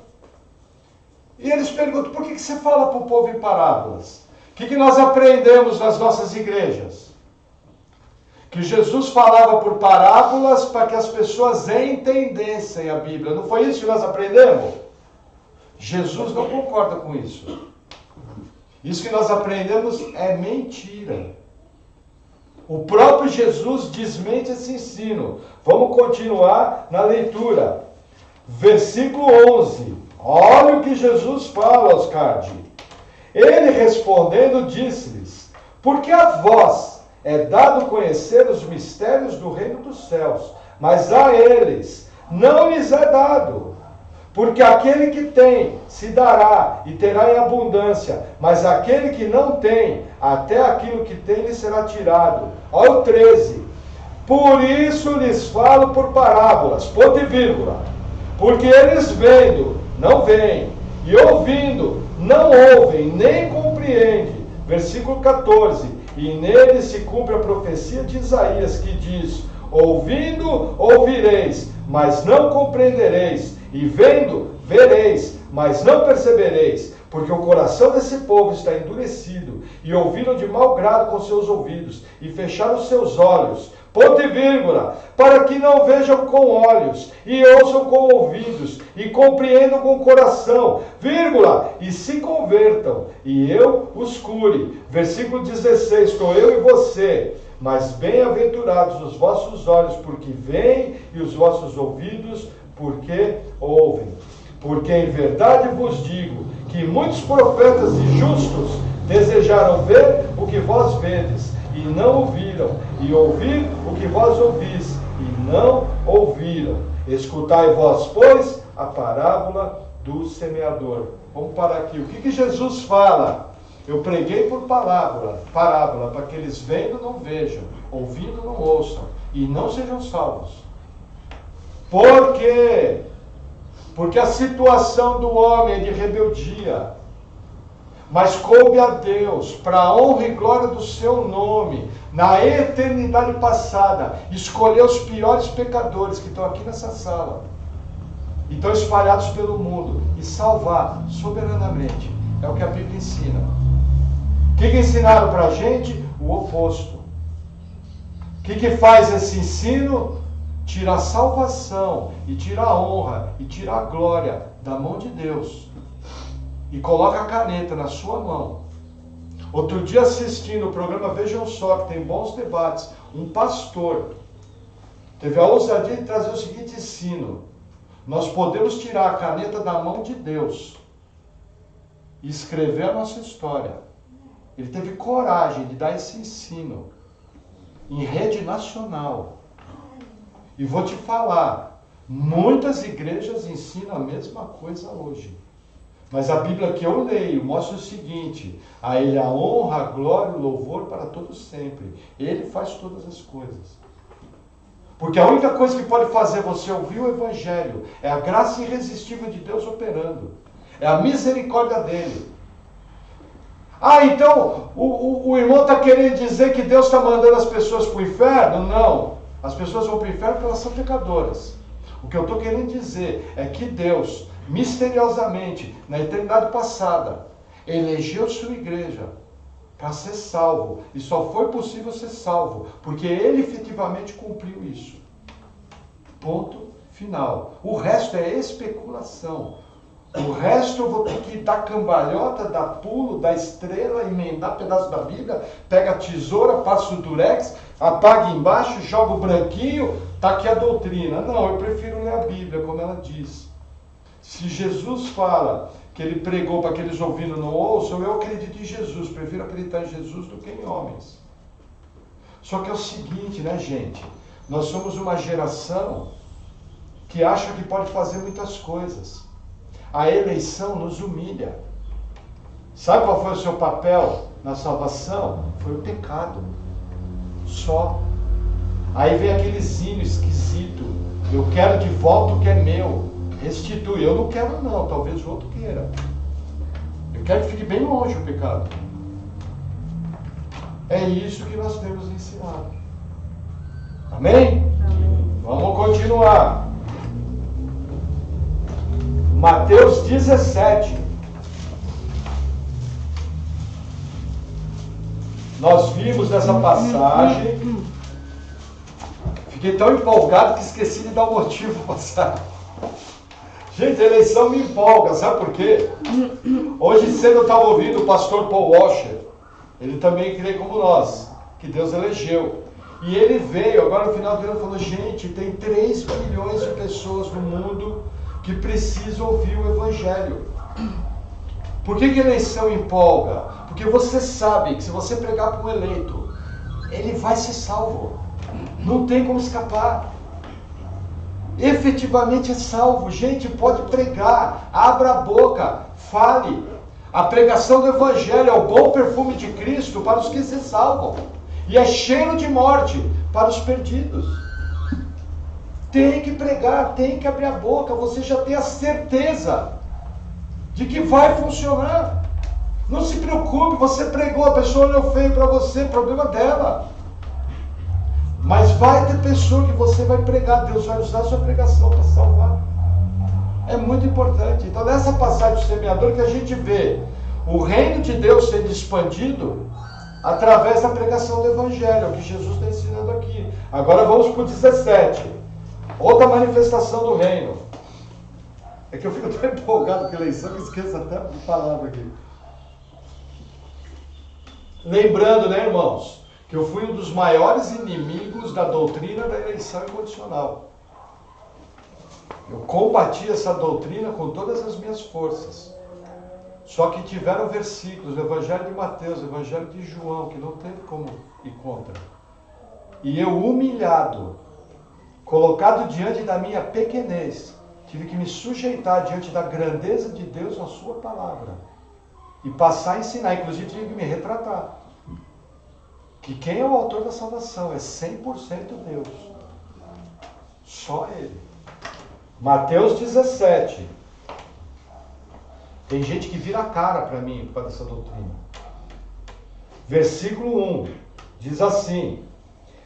E eles perguntam: por que você fala para o povo em parábolas? O que nós aprendemos nas nossas igrejas? Que Jesus falava por parábolas para que as pessoas entendessem a Bíblia. Não foi isso que nós aprendemos? Jesus não concorda com isso. Isso que nós aprendemos é mentira. O próprio Jesus desmente esse ensino. Vamos continuar na leitura. Versículo 11. Olha o que Jesus fala aos Oscar. Ele respondendo disse-lhes: porque a vós é dado conhecer os mistérios do reino dos céus, mas a eles não lhes é dado. Porque aquele que tem se dará e terá em abundância, mas aquele que não tem, até aquilo que tem lhe será tirado. Olha o 13. Por isso lhes falo por parábolas, ponto e vírgula. Porque eles vendo, não veem, e ouvindo, não ouvem, nem compreendem. Versículo 14. E nele se cumpre a profecia de Isaías, que diz: ouvindo, ouvireis, mas não compreendereis. E vendo, vereis, mas não percebereis, porque o coração desse povo está endurecido, e ouviram de mau grado com seus ouvidos, e fecharam seus olhos, ponto e vírgula, para que não vejam com olhos, e ouçam com ouvidos, e compreendam com o coração, vírgula, e se convertam, e eu os cure. Versículo 16, estou eu e você. Mas bem-aventurados os vossos olhos, porque veem, e os vossos ouvidos, porque ouvem. Porque em verdade vos digo que muitos profetas e justos desejaram ver o que vós vedes, e não ouviram, e ouvir o que vós ouvis, e não ouviram. Escutai vós, pois, a parábola do semeador. Vamos parar aqui. O que Jesus fala? Eu preguei por parábola, para que eles vendo não vejam, ouvindo não ouçam, e não sejam salvos. Por quê? Porque a situação do homem é de rebeldia. Mas coube a Deus, para a honra e glória do seu nome, na eternidade passada, escolher os piores pecadores que estão aqui nessa sala, e estão espalhados pelo mundo, e salvar soberanamente. É o que a Bíblia ensina. O que ensinaram para a gente? O oposto. O que faz esse ensino? Tira a salvação, e tira a honra, e tira a glória da mão de Deus. E coloca a caneta na sua mão. Outro dia, assistindo o programa Vejam Só, que tem bons debates, um pastor teve a ousadia de trazer o seguinte ensino: nós podemos tirar a caneta da mão de Deus e escrever a nossa história. Ele teve coragem de dar esse ensino em rede nacional. E vou te falar, muitas igrejas ensinam a mesma coisa hoje. Mas a Bíblia que eu leio mostra o seguinte: a Ele a honra, a glória e o louvor para todos sempre. Ele faz todas as coisas. Porque a única coisa que pode fazer você ouvir o Evangelho é a graça irresistível de Deus operando. É a misericórdia dele. Ah, então o irmão está querendo dizer que Deus está mandando as pessoas para o inferno? Não. As pessoas vão para o inferno porque elas são pecadoras. O que eu estou querendo dizer é que Deus, misteriosamente, na eternidade passada, elegeu sua igreja para ser salvo. E só foi possível ser salvo porque Ele efetivamente cumpriu isso. Ponto final. O resto é especulação. O resto eu vou ter que dar cambalhota, dar pulo, dar estrela, emendar pedaço da Bíblia, pega a tesoura, passa o durex, apaga embaixo, joga o branquinho, está aqui a doutrina. Não, eu prefiro ler a Bíblia, como ela diz. Se Jesus fala que ele pregou para que eles ouvindo não ouçam, eu acredito em Jesus, prefiro acreditar em Jesus do que em homens. Só que é o seguinte, né, gente? Nós somos uma geração que acha que pode fazer muitas coisas. A eleição nos humilha. Sabe qual foi o seu papel na salvação? Foi o pecado. Só. Aí vem aqueles hino esquisito. Eu quero de volta o que é meu. Restitui. Eu não quero não, talvez o outro queira. Eu quero que fique bem longe o pecado. É isso que nós temos ensinado. Amém? Amém. Vamos continuar. Mateus 17. Nós vimos nessa passagem. Fiquei tão empolgado que esqueci de dar o motivo para passar. Gente, a eleição me empolga, sabe por quê? Hoje cedo eu estava ouvindo o pastor Paul Washer. Ele também crê como nós. que Deus elegeu. E ele veio, agora no final do ano, falou, gente, tem 3 milhões de pessoas no mundo que precisam ouvir o Evangelho. Por que eleição empolga? Porque você sabe que se você pregar para um eleito, ele vai ser salvo. Não tem como escapar. Efetivamente é salvo. Gente, pode pregar, abra a boca, fale. A pregação do Evangelho é o bom perfume de Cristo para os que se salvam. E é cheiro de morte para os perdidos. Tem que pregar, tem que abrir a boca. Você já tem a certeza de que vai funcionar. Não se preocupe, você pregou, a pessoa olhou feio para você, problema dela. Mas vai ter pessoa que você vai pregar, Deus vai usar a sua pregação para salvar. É muito importante. Então nessa passagem do semeador que a gente vê o reino de Deus sendo expandido através da pregação do Evangelho, que Jesus está ensinando aqui. Agora vamos para o 17. Outra manifestação do reino. É que eu fico tão empolgado com a eleição que esqueço até de palavra aqui. Lembrando, né, irmãos, que eu fui um dos maiores inimigos da doutrina da eleição incondicional. Eu combati essa doutrina com todas as minhas forças. Só que tiveram versículos no Evangelho de Mateus, no Evangelho de João, que não teve como ir contra. E eu, humilhado, colocado diante da minha pequenez, tive que me sujeitar diante da grandeza de Deus na sua palavra. E passar a ensinar, inclusive tive que me retratar. Que quem é o autor da salvação é 100% Deus. Só Ele. Mateus 17. Tem gente que vira a cara para mim, para essa doutrina. Versículo 1. Diz assim: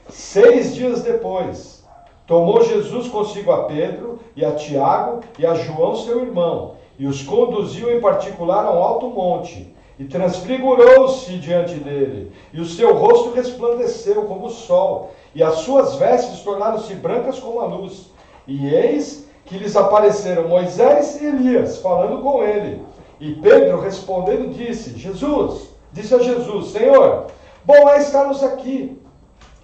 6 dias depois, tomou Jesus consigo a Pedro e a Tiago e a João seu irmão, e os conduziu em particular a um alto monte, e transfigurou-se diante dele, e o seu rosto resplandeceu como o sol, e as suas vestes tornaram-se brancas como a luz. E eis que lhes apareceram Moisés e Elias, falando com ele. E Pedro, respondendo, disse a Jesus, Senhor, bom é estarmos aqui.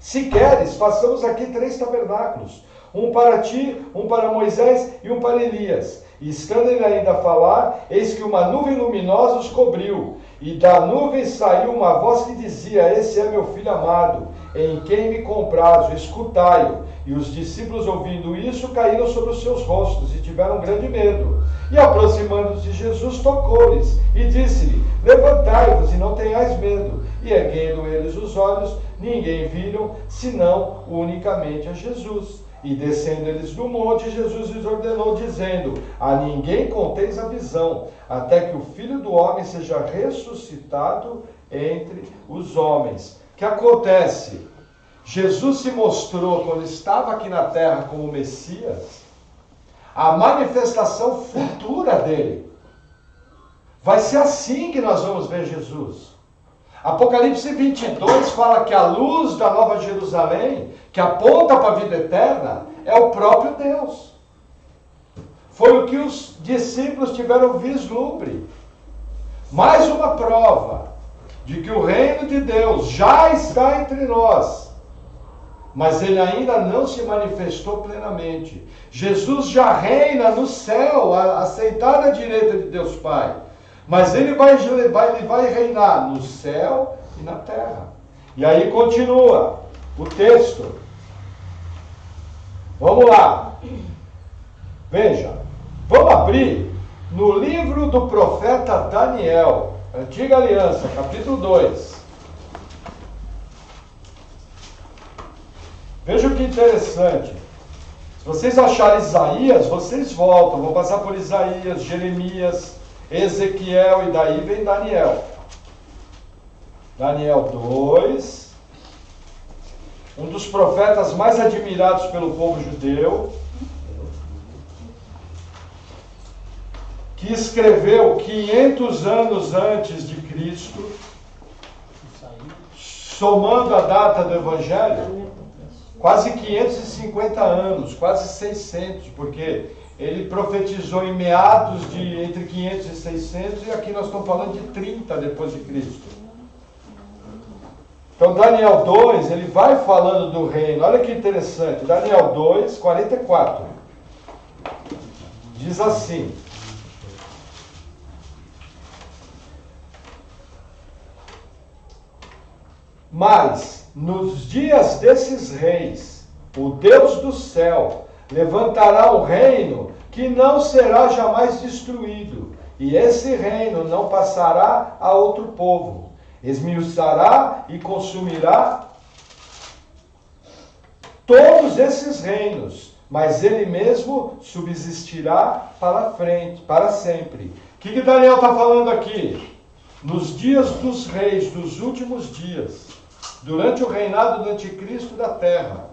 Se queres, façamos aqui 3 tabernáculos, um para ti, um para Moisés e um para Elias. E estando ele ainda a falar, eis que uma nuvem luminosa os cobriu, e da nuvem saiu uma voz que dizia, esse é meu filho amado, em quem me comprazo, escutai-o. E os discípulos, ouvindo isso, caíram sobre os seus rostos e tiveram grande medo. E aproximando-se de Jesus, tocou-lhes e disse-lhe, levantai-vos e não tenhais medo. E erguendo eles os olhos, ninguém viram, senão unicamente a Jesus. E descendo eles do monte, Jesus lhes ordenou, dizendo, a ninguém conteis a visão, até que o Filho do Homem seja ressuscitado entre os homens. O que acontece? Jesus se mostrou, quando estava aqui na terra como Messias, a manifestação futura dele. Vai ser assim que nós vamos ver Jesus. Apocalipse 22 fala que a luz da Nova Jerusalém, que aponta para a vida eterna, é o próprio Deus. Foi o que os discípulos tiveram vislumbre. Mais uma prova de que o reino de Deus já está entre nós, mas ele ainda não se manifestou plenamente. Jesus já reina no céu, assentado à direita de Deus Pai. Mas ele vai reinar no céu e na terra. E aí continua o texto. Vamos lá. Veja. Vamos abrir no livro do profeta Daniel, Antiga Aliança, capítulo 2. Veja que interessante. Se vocês acharem Isaías, vocês voltam. Vão passar por Isaías, Jeremias, Ezequiel e daí vem Daniel. Daniel 2. Um dos profetas mais admirados pelo povo judeu. Que escreveu 500 anos antes de Cristo. Somando a data do Evangelho. Quase 550 anos, quase 600, porque ele profetizou em meados de entre 500 e 600, e aqui nós estamos falando de 30 depois de Cristo. Então, Daniel 2, ele vai falando do reino. Olha que interessante. Daniel 2, 44. Diz assim: mas nos dias desses reis, o Deus do céu levantará um reino que não será jamais destruído, e esse reino não passará a outro povo. Esmiuçará e consumirá todos esses reinos, mas ele mesmo subsistirá para frente, para sempre. O que Daniel está falando aqui? Nos dias dos reis, dos últimos dias, durante o reinado do anticristo da terra,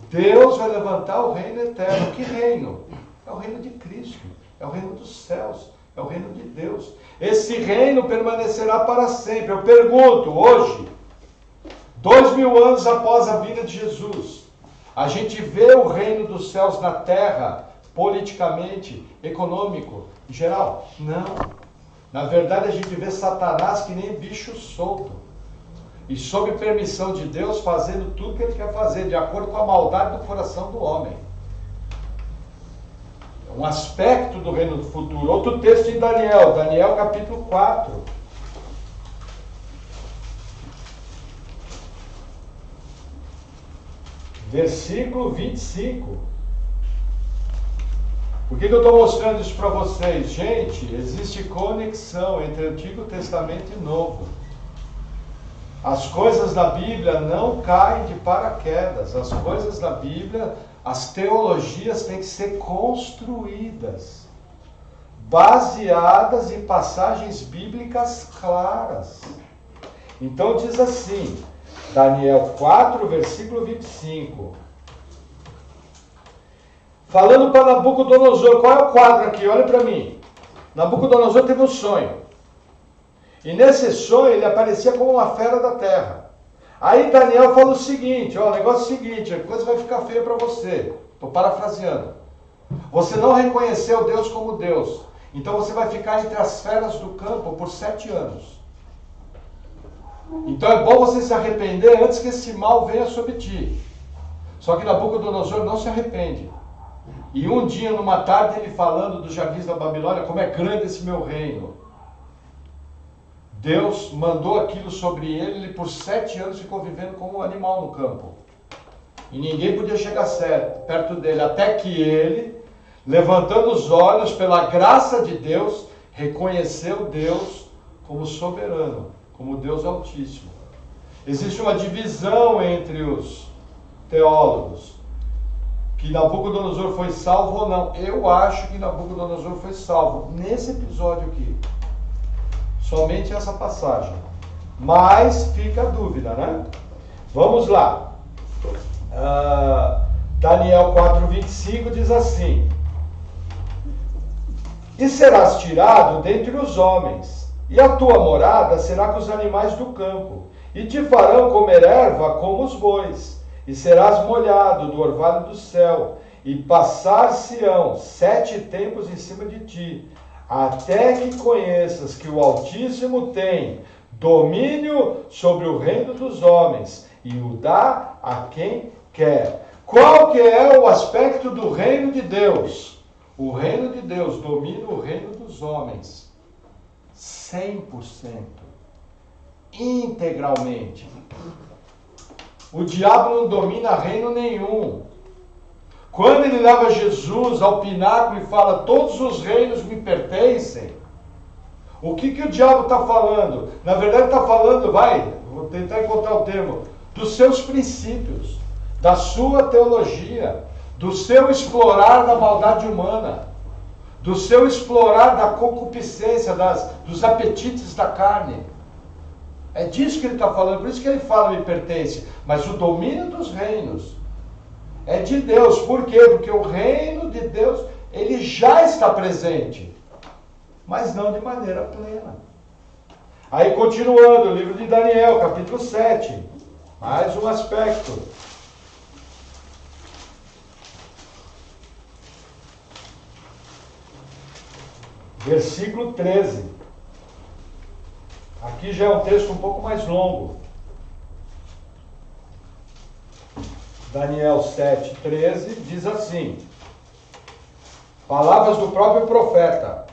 Deus vai levantar o reino eterno. Que reino? É o reino de Cristo, é o reino dos céus, é o reino de Deus. Esse reino permanecerá para sempre. Eu pergunto, hoje, 2000 anos após a vinda de Jesus, a gente vê o reino dos céus na terra, politicamente, econômico, em geral? Não. Na verdade, a gente vê Satanás que nem bicho solto. E sob permissão de Deus, fazendo tudo que ele quer fazer, de acordo com a maldade do coração do homem. Um aspecto do reino do futuro. Outro texto em Daniel, Daniel capítulo 4. Versículo 25. Por que eu estou mostrando isso para vocês? Gente, existe conexão entre Antigo Testamento e Novo. As coisas da Bíblia não caem de paraquedas. As coisas da Bíblia, as teologias têm que ser construídas, baseadas em passagens bíblicas claras. Então diz assim, Daniel 4, versículo 25. Falando para Nabucodonosor, qual é o quadro aqui? Olha para mim. Nabucodonosor teve um sonho. E nesse sonho ele aparecia como uma fera da terra. Aí Daniel fala o seguinte, ó, o negócio é o seguinte, a coisa vai ficar feia para você. Estou parafraseando. Você não reconheceu Deus como Deus. Então você vai ficar entre as feras do campo por 7 anos. Então é bom você se arrepender antes que esse mal venha sobre ti. Só que Nabucodonosor não se arrepende. E um dia, numa tarde, ele falando dos jardins da Babilônia, como é grande esse meu reino. Deus mandou aquilo sobre ele, ele por 7 anos ficou vivendo como um animal no campo. E ninguém podia chegar perto dele, até que ele, levantando os olhos pela graça de Deus, reconheceu Deus como soberano, como Deus Altíssimo. Existe uma divisão entre os teólogos, que Nabucodonosor foi salvo ou não. Eu acho que Nabucodonosor foi salvo nesse episódio aqui. Somente essa passagem. Mas fica a dúvida, né? Vamos lá. Daniel 4:25 diz assim: e serás tirado dentre os homens, e a tua morada será com os animais do campo, e te farão comer erva como os bois, e serás molhado do orvalho do céu, e passar-se-ão 7 tempos em cima de ti, até que conheças que o Altíssimo tem domínio sobre o reino dos homens, e o dá a quem quer. Qual que é o aspecto do reino de Deus? O reino de Deus domina o reino dos homens 100%, integralmente. O diabo não domina reino nenhum. Quando ele leva Jesus ao pináculo e fala, todos os reinos me pertencem, o que o diabo está falando? Na verdade está falando, vou tentar encontrar o termo, dos seus princípios, da sua teologia, do seu explorar da maldade humana, do seu explorar da concupiscência, dos apetites da carne. É disso que ele está falando, por isso que ele fala me pertence. Mas o domínio dos reinos é de Deus. Por quê? Porque o reino de Deus, ele já está presente, mas não de maneira plena. Aí continuando, o livro de Daniel, capítulo 7, mais um aspecto. Versículo 13. Aqui já é um texto um pouco mais longo. Daniel 7:13, diz assim, palavras do próprio profeta.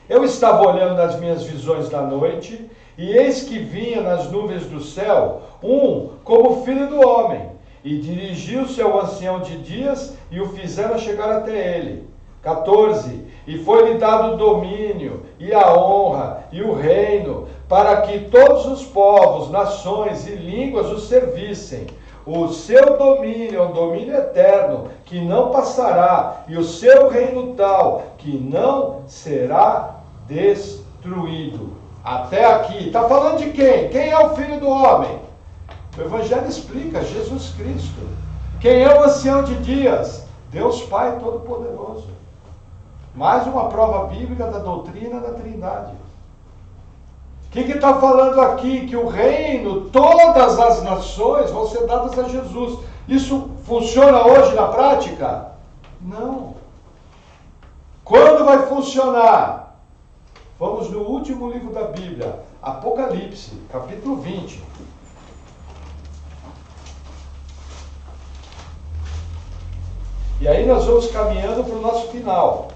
Eu estava olhando nas minhas visões da noite, e eis que vinha nas nuvens do céu um como filho do homem, e dirigiu-se ao ancião de dias e o fizeram chegar até ele. 14. E foi-lhe dado o domínio, e a honra, e o reino, para que todos os povos, nações e línguas o servissem. O seu domínio é um domínio eterno, que não passará, e o seu reino tal, que não será destruído. Até aqui. Está falando de quem? Quem é o Filho do Homem? O Evangelho explica, Jesus Cristo. Quem é o ancião de dias? Deus Pai Todo-Poderoso. Mais uma prova bíblica da doutrina da Trindade. O que está falando aqui? Que o reino, todas as nações vão ser dadas a Jesus. Isso funciona hoje na prática? Não. Quando vai funcionar? Vamos no último livro da Bíblia, Apocalipse, capítulo 20. E aí nós vamos caminhando para o nosso final.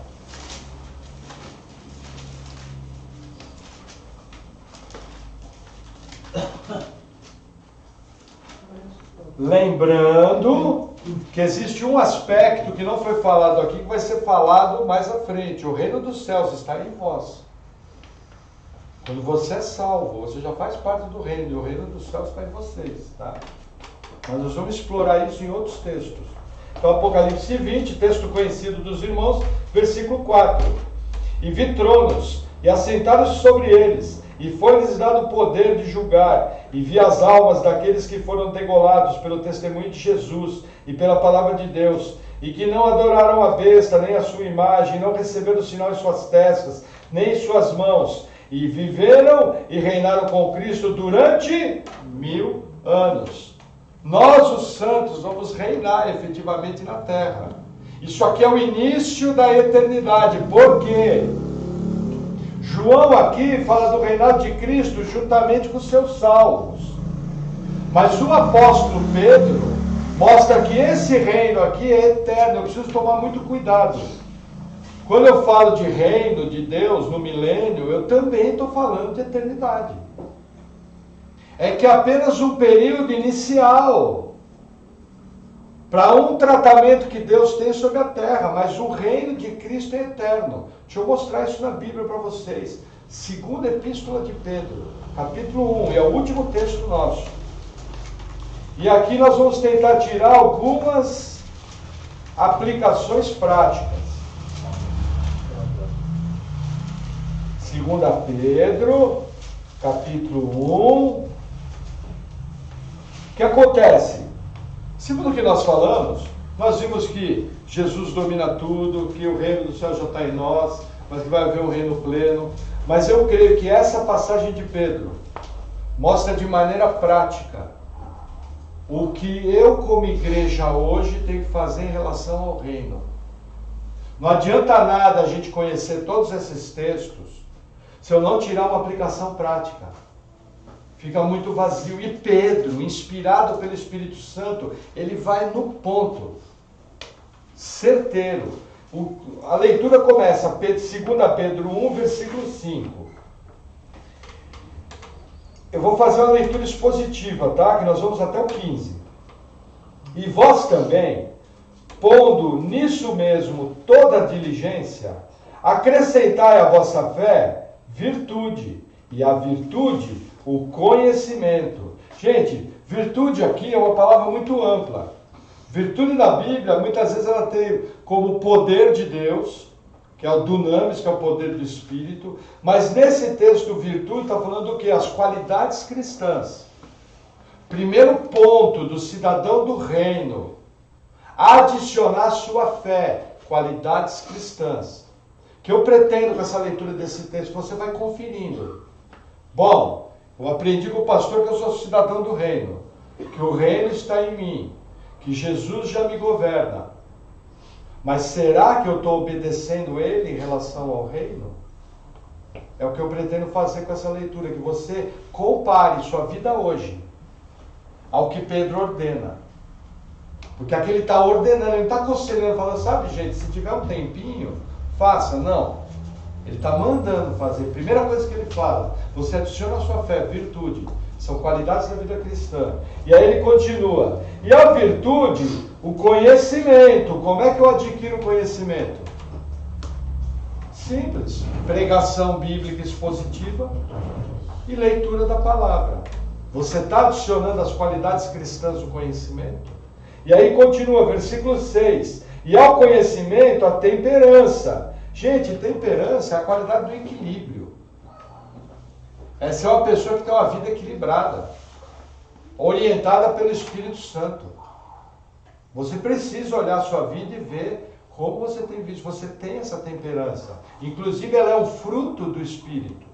Lembrando que existe um aspecto que não foi falado aqui, que vai ser falado mais à frente. O reino dos céus está em vós. Quando você é salvo, você já faz parte do reino, e o reino dos céus está em vocês, tá? Mas nós vamos explorar isso em outros textos. Então, Apocalipse 20, texto conhecido dos irmãos, versículo 4. E vi tronos, e assentaram-se sobre eles, e foi-lhes dado o poder de julgar, e vi as almas daqueles que foram degolados pelo testemunho de Jesus e pela palavra de Deus, e que não adoraram a besta, nem a sua imagem, não receberam o sinal em suas testas, nem em suas mãos, e viveram e reinaram com Cristo durante 1000 anos. Nós, os santos, vamos reinar efetivamente na terra. Isso aqui é o início da eternidade. Por quê? João aqui fala do reinado de Cristo juntamente com os seus salvos. Mas o apóstolo Pedro mostra que esse reino aqui é eterno. Eu preciso tomar muito cuidado. Quando eu falo de reino de Deus no milênio, eu também estou falando de eternidade. É que é apenas um período inicial para um tratamento que Deus tem sobre a terra, mas o reino de Cristo é eterno. Deixa eu mostrar isso na Bíblia para vocês. Segunda Epístola de Pedro, capítulo 1, é o último texto nosso. E aqui nós vamos tentar tirar algumas aplicações práticas. Segunda Pedro, capítulo 1. O que acontece? Segundo o que nós falamos, nós vimos que Jesus domina tudo, que o reino do céu já está em nós, mas que vai haver um reino pleno. Mas eu creio que essa passagem de Pedro mostra de maneira prática o que eu, como igreja hoje, tenho que fazer em relação ao reino. Não adianta nada a gente conhecer todos esses textos se eu não tirar uma aplicação prática. Fica muito vazio. E Pedro, inspirado pelo Espírito Santo, ele vai no ponto, certeiro. A leitura começa, 2 Pedro 1, versículo 5. Eu vou fazer uma leitura expositiva, tá? Que nós vamos até o 15. E vós também, pondo nisso mesmo toda a diligência, acrescentai à vossa fé virtude, e a virtude, o conhecimento. Gente, virtude aqui é uma palavra muito ampla. Virtude na Bíblia, muitas vezes ela tem como poder de Deus, que é o dunamis, que é o poder do Espírito, mas nesse texto virtude está falando do que? As qualidades cristãs. Primeiro ponto do cidadão do reino, adicionar sua fé, qualidades cristãs. Que eu pretendo com essa leitura desse texto, você vai conferindo. Bom, eu aprendi com o pastor que eu sou cidadão do reino, que o reino está em mim, que Jesus já me governa. Mas será que eu estou obedecendo ele em relação ao reino? É o que eu pretendo fazer com essa leitura, que você compare sua vida hoje ao que Pedro ordena. Porque aqui ele está ordenando, ele está aconselhando, falando, sabe, gente, se tiver um tempinho, faça. Não. Ele está mandando fazer. Primeira coisa que ele fala, você adiciona a sua fé, virtude. São qualidades da vida cristã. E aí ele continua. E a virtude, o conhecimento. Como é que eu adquiro o conhecimento? Simples. Pregação bíblica expositiva e leitura da palavra. Você está adicionando as qualidades cristãs do conhecimento? E aí continua, versículo 6. E ao conhecimento, a temperança. Gente, temperança é a qualidade do equilíbrio. Essa é uma pessoa que tem uma vida equilibrada, orientada pelo Espírito Santo. Você precisa olhar a sua vida e ver como você tem visto. Você tem essa temperança. Inclusive, ela é um fruto do Espírito.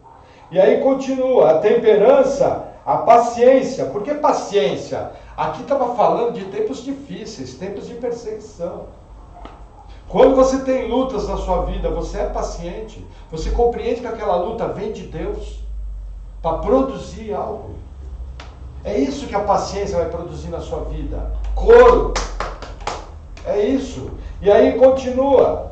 E aí continua, a temperança, a paciência. Por que paciência? Aqui estava falando de tempos difíceis, tempos de perseguição. Quando você tem lutas na sua vida, você é paciente. Você compreende que aquela luta vem de Deus para produzir algo. É isso que a paciência vai produzir na sua vida. Coro. É isso. E aí continua.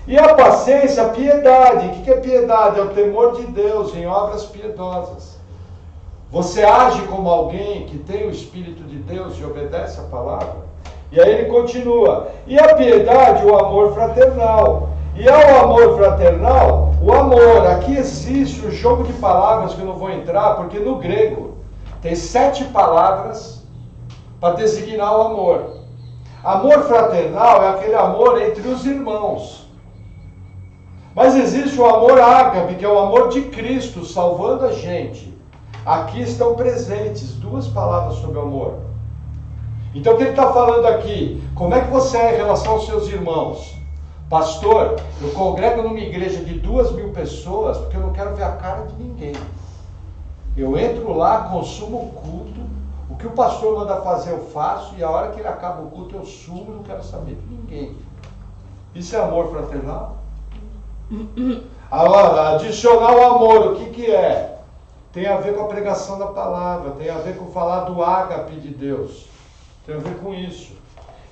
E a paciência, a piedade. O que é piedade? É o temor de Deus em obras piedosas. Você age como alguém que tem o Espírito de Deus e obedece a palavra. E aí ele continua. E a piedade, o amor fraternal. E ao amor fraternal, o amor. Aqui existe um jogo de palavras que eu não vou entrar, porque no grego tem 7 palavras para designar o amor. Amor fraternal é aquele amor entre os irmãos. Mas existe o amor ágape, que é o amor de Cristo salvando a gente. Aqui estão presentes 2 palavras sobre o amor. Então o que ele está falando aqui? Como é que você é em relação aos seus irmãos? Pastor, eu congrego numa igreja de 2.000 pessoas porque eu não quero ver a cara de ninguém. Eu entro lá, consumo o culto, o que o pastor manda fazer eu faço, e a hora que ele acaba o culto eu sumo e não quero saber de ninguém. Isso é amor fraternal? Agora, adicionar o amor, o que é? Tem a ver com a pregação da palavra, tem a ver com falar do ágape de Deus. Tem a ver com isso.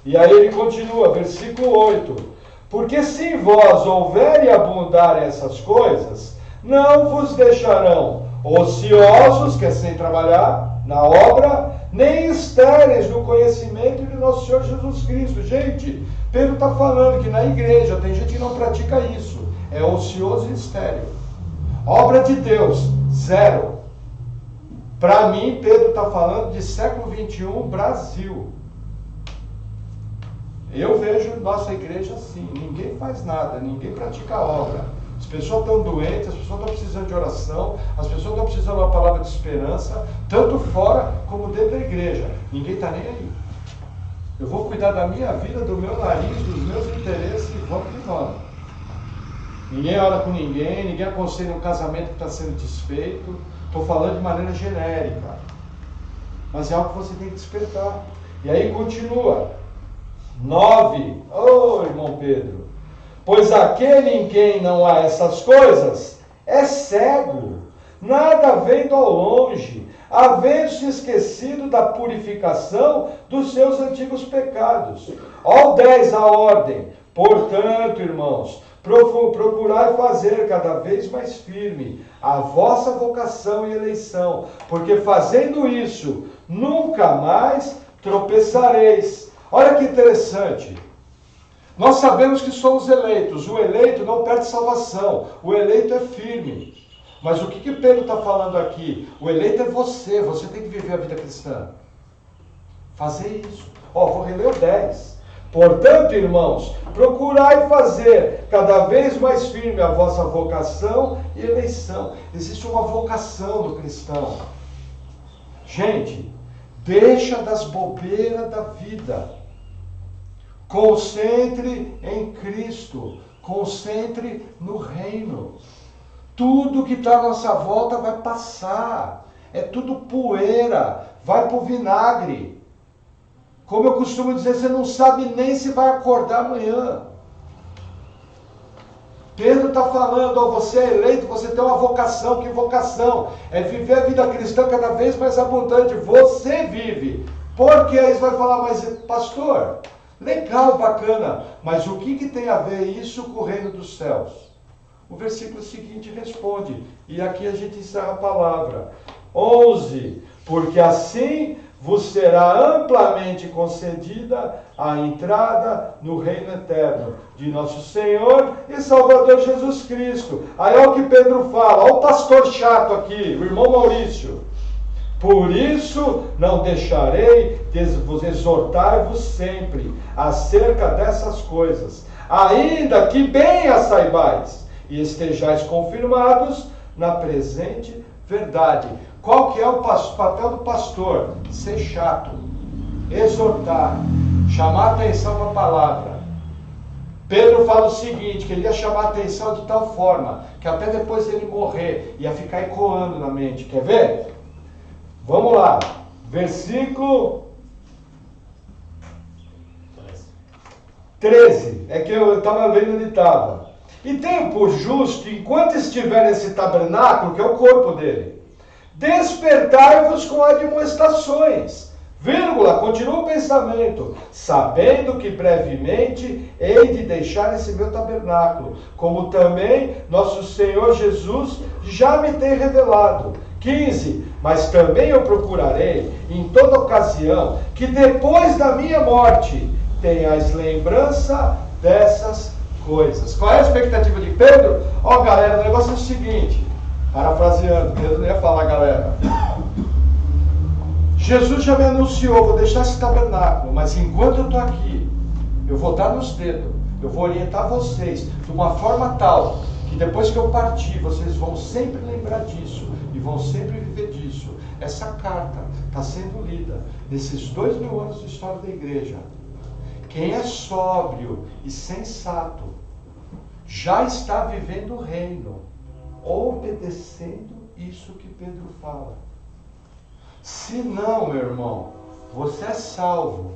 E aí ele continua, versículo 8. Porque se em vós houver e abundarem essas coisas, não vos deixarão ociosos, que é sem trabalhar, na obra, nem estéreis no conhecimento de nosso Senhor Jesus Cristo. Gente, Pedro está falando que na igreja tem gente que não pratica isso. É ocioso e estéril. Obra de Deus, zero. Para mim, Pedro está falando de século 21, Brasil. Eu vejo nossa igreja assim, ninguém faz nada, ninguém pratica a obra. As pessoas estão doentes, as pessoas estão precisando de oração, as pessoas estão precisando de uma palavra de esperança, tanto fora como dentro da igreja. Ninguém está nem aí. Eu vou cuidar da minha vida, do meu nariz, dos meus interesses e vamos que vamos. Ninguém ora com ninguém, ninguém aconselha um casamento que está sendo desfeito. Estou falando de maneira genérica. Mas é algo que você tem que despertar. E aí continua. 9. Oh, irmão Pedro. Pois aquele em quem não há essas coisas é cego, nada vendo ao longe, havendo-se esquecido da purificação dos seus antigos pecados. Ao 10 a ordem. Portanto, irmãos, procurai fazer cada vez mais firme a vossa vocação e eleição, porque fazendo isso, nunca mais tropeçareis. Olha que interessante. Nós sabemos que somos eleitos. O eleito não perde salvação. O eleito é firme. Mas o que Pedro está falando aqui? O eleito é você. Você tem que viver a vida cristã. Fazer isso. Vou reler o 10. Portanto, irmãos, procurai fazer cada vez mais firme a vossa vocação e eleição. Existe uma vocação do cristão. Gente, deixa das bobeiras da vida. Concentre em Cristo. Concentre no reino. Tudo que está à nossa volta vai passar. É tudo poeira. Vai para o vinagre. Como eu costumo dizer, você não sabe nem se vai acordar amanhã. Pedro está falando, você é eleito, você tem uma vocação. Que vocação? É viver a vida cristã cada vez mais abundante. Você vive Porque aí você vai falar, mas pastor, legal, bacana, mas o que tem a ver isso com o reino dos céus? O versículo seguinte responde, e aqui a gente encerra a palavra. 11, porque assim vos será amplamente concedida a entrada no reino eterno de nosso Senhor e Salvador Jesus Cristo. Aí olha o que Pedro fala, olha o pastor chato aqui, o irmão Maurício. Por isso não deixarei de vos exortar-vos sempre acerca dessas coisas, ainda que bem as saibais e estejais confirmados na presente verdade. Qual que é o papel do pastor? Ser chato, exortar, chamar atenção para a palavra. Pedro fala o seguinte, que ele ia chamar atenção de tal forma, que até depois dele morrer, ia ficar ecoando na mente. Quer ver? Vamos lá. Versículo 13. É que eu estava vendo onde estava. E tenho por justo, enquanto estiver nesse tabernáculo, que é o corpo dele, despertai-vos com admoestações, vírgula, continua o pensamento, sabendo que brevemente hei de deixar esse meu tabernáculo, como também nosso Senhor Jesus já me tem revelado. 15, mas também eu procurarei, em toda ocasião, que depois da minha morte tenhais lembrança dessas coisas. Qual é a expectativa de Pedro? Ó, galera, o negócio é o seguinte, parafraseando, Pedro não ia falar, galera. Jesus já me anunciou, vou deixar esse tabernáculo, mas enquanto eu estou aqui, eu vou dar nos dedos, eu vou orientar vocês de uma forma tal, que depois que eu partir, vocês vão sempre lembrar disso, e vão sempre viver disso. Essa carta está sendo lida nesses 2000 anos de história da igreja. Quem é sóbrio e sensato, já está vivendo o reino, obedecendo isso que Pedro fala. Se não, meu irmão, você é salvo,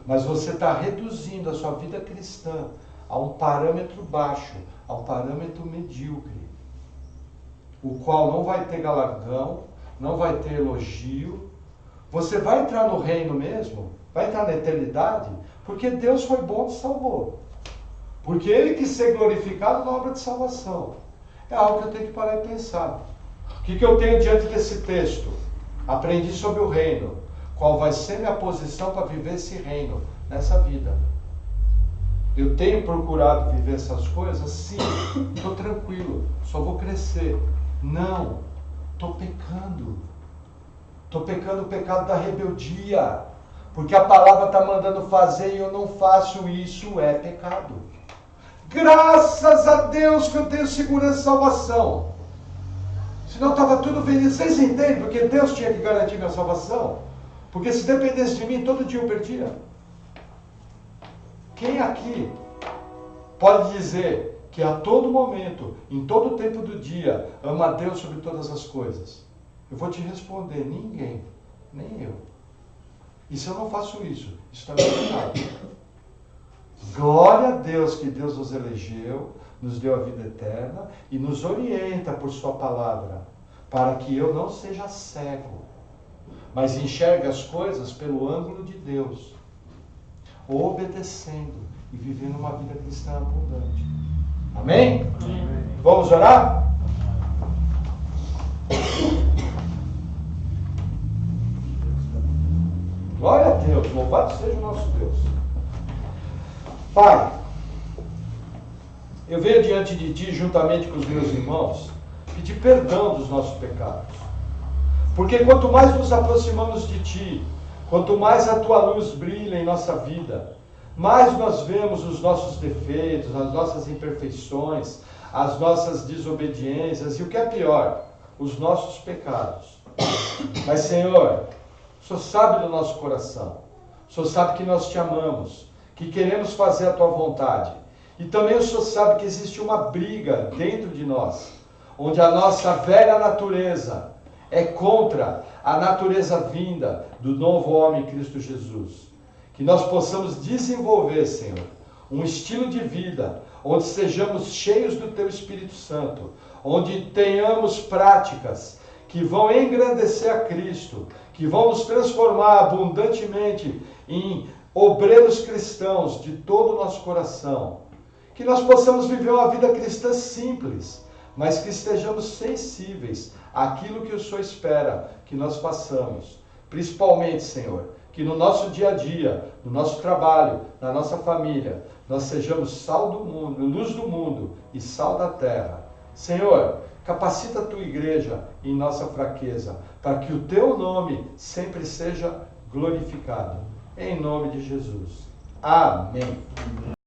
mas você está reduzindo a sua vida cristã a um parâmetro baixo, a um parâmetro medíocre, o qual não vai ter galardão, não vai ter elogio. Você vai entrar no reino mesmo, vai entrar na eternidade, porque Deus foi bom e te salvou. Porque Ele quis ser glorificado na obra de salvação. É algo que eu tenho que parar e pensar. O que eu tenho diante desse texto? Aprendi sobre o reino. Qual vai ser minha posição para viver esse reino nessa vida? Eu tenho procurado viver essas coisas? Sim. Estou tranquilo. Só vou crescer. Não. Estou pecando. Estou pecando o pecado da rebeldia. Porque a palavra está mandando fazer e eu não faço. Isso é pecado. Graças a Deus que eu tenho segurança e salvação. Senão estava tudo vendido. Vocês entendem porque Deus tinha que garantir minha salvação? Porque se dependesse de mim, todo dia eu perdia. Quem aqui pode dizer que a todo momento, em todo o tempo do dia, ama a Deus sobre todas as coisas? Eu vou te responder, ninguém, nem eu. E se eu não faço isso, isso está me errado. Glória a Deus que Deus nos elegeu, nos deu a vida eterna e nos orienta por sua palavra, para que eu não seja cego, mas enxergue as coisas pelo ângulo de Deus, obedecendo e vivendo uma vida cristã abundante. Amém? Amém. Vamos orar? Glória a Deus, louvado seja o nosso Deus. Pai, eu venho diante de Ti, juntamente com os meus irmãos, pedir perdão dos nossos pecados. Porque quanto mais nos aproximamos de Ti, quanto mais a Tua luz brilha em nossa vida, mais nós vemos os nossos defeitos, as nossas imperfeições, as nossas desobediências e o que é pior, os nossos pecados. Mas, Senhor, o Senhor sabe do nosso coração, o Senhor sabe que nós Te amamos, que queremos fazer a Tua vontade. E também o Senhor sabe que existe uma briga dentro de nós, onde a nossa velha natureza é contra a natureza vinda do novo homem Cristo Jesus. Que nós possamos desenvolver, Senhor, um estilo de vida, onde sejamos cheios do Teu Espírito Santo, onde tenhamos práticas que vão engrandecer a Cristo, que vão nos transformar abundantemente em obreiros cristãos de todo o nosso coração. Que nós possamos viver uma vida cristã simples, mas que estejamos sensíveis àquilo que o Senhor espera que nós façamos. Principalmente, Senhor, que no nosso dia a dia, no nosso trabalho, na nossa família, nós sejamos sal do mundo, luz do mundo e sal da terra. Senhor, capacita a tua igreja em nossa fraqueza, para que o teu nome sempre seja glorificado. Em nome de Jesus. Amém.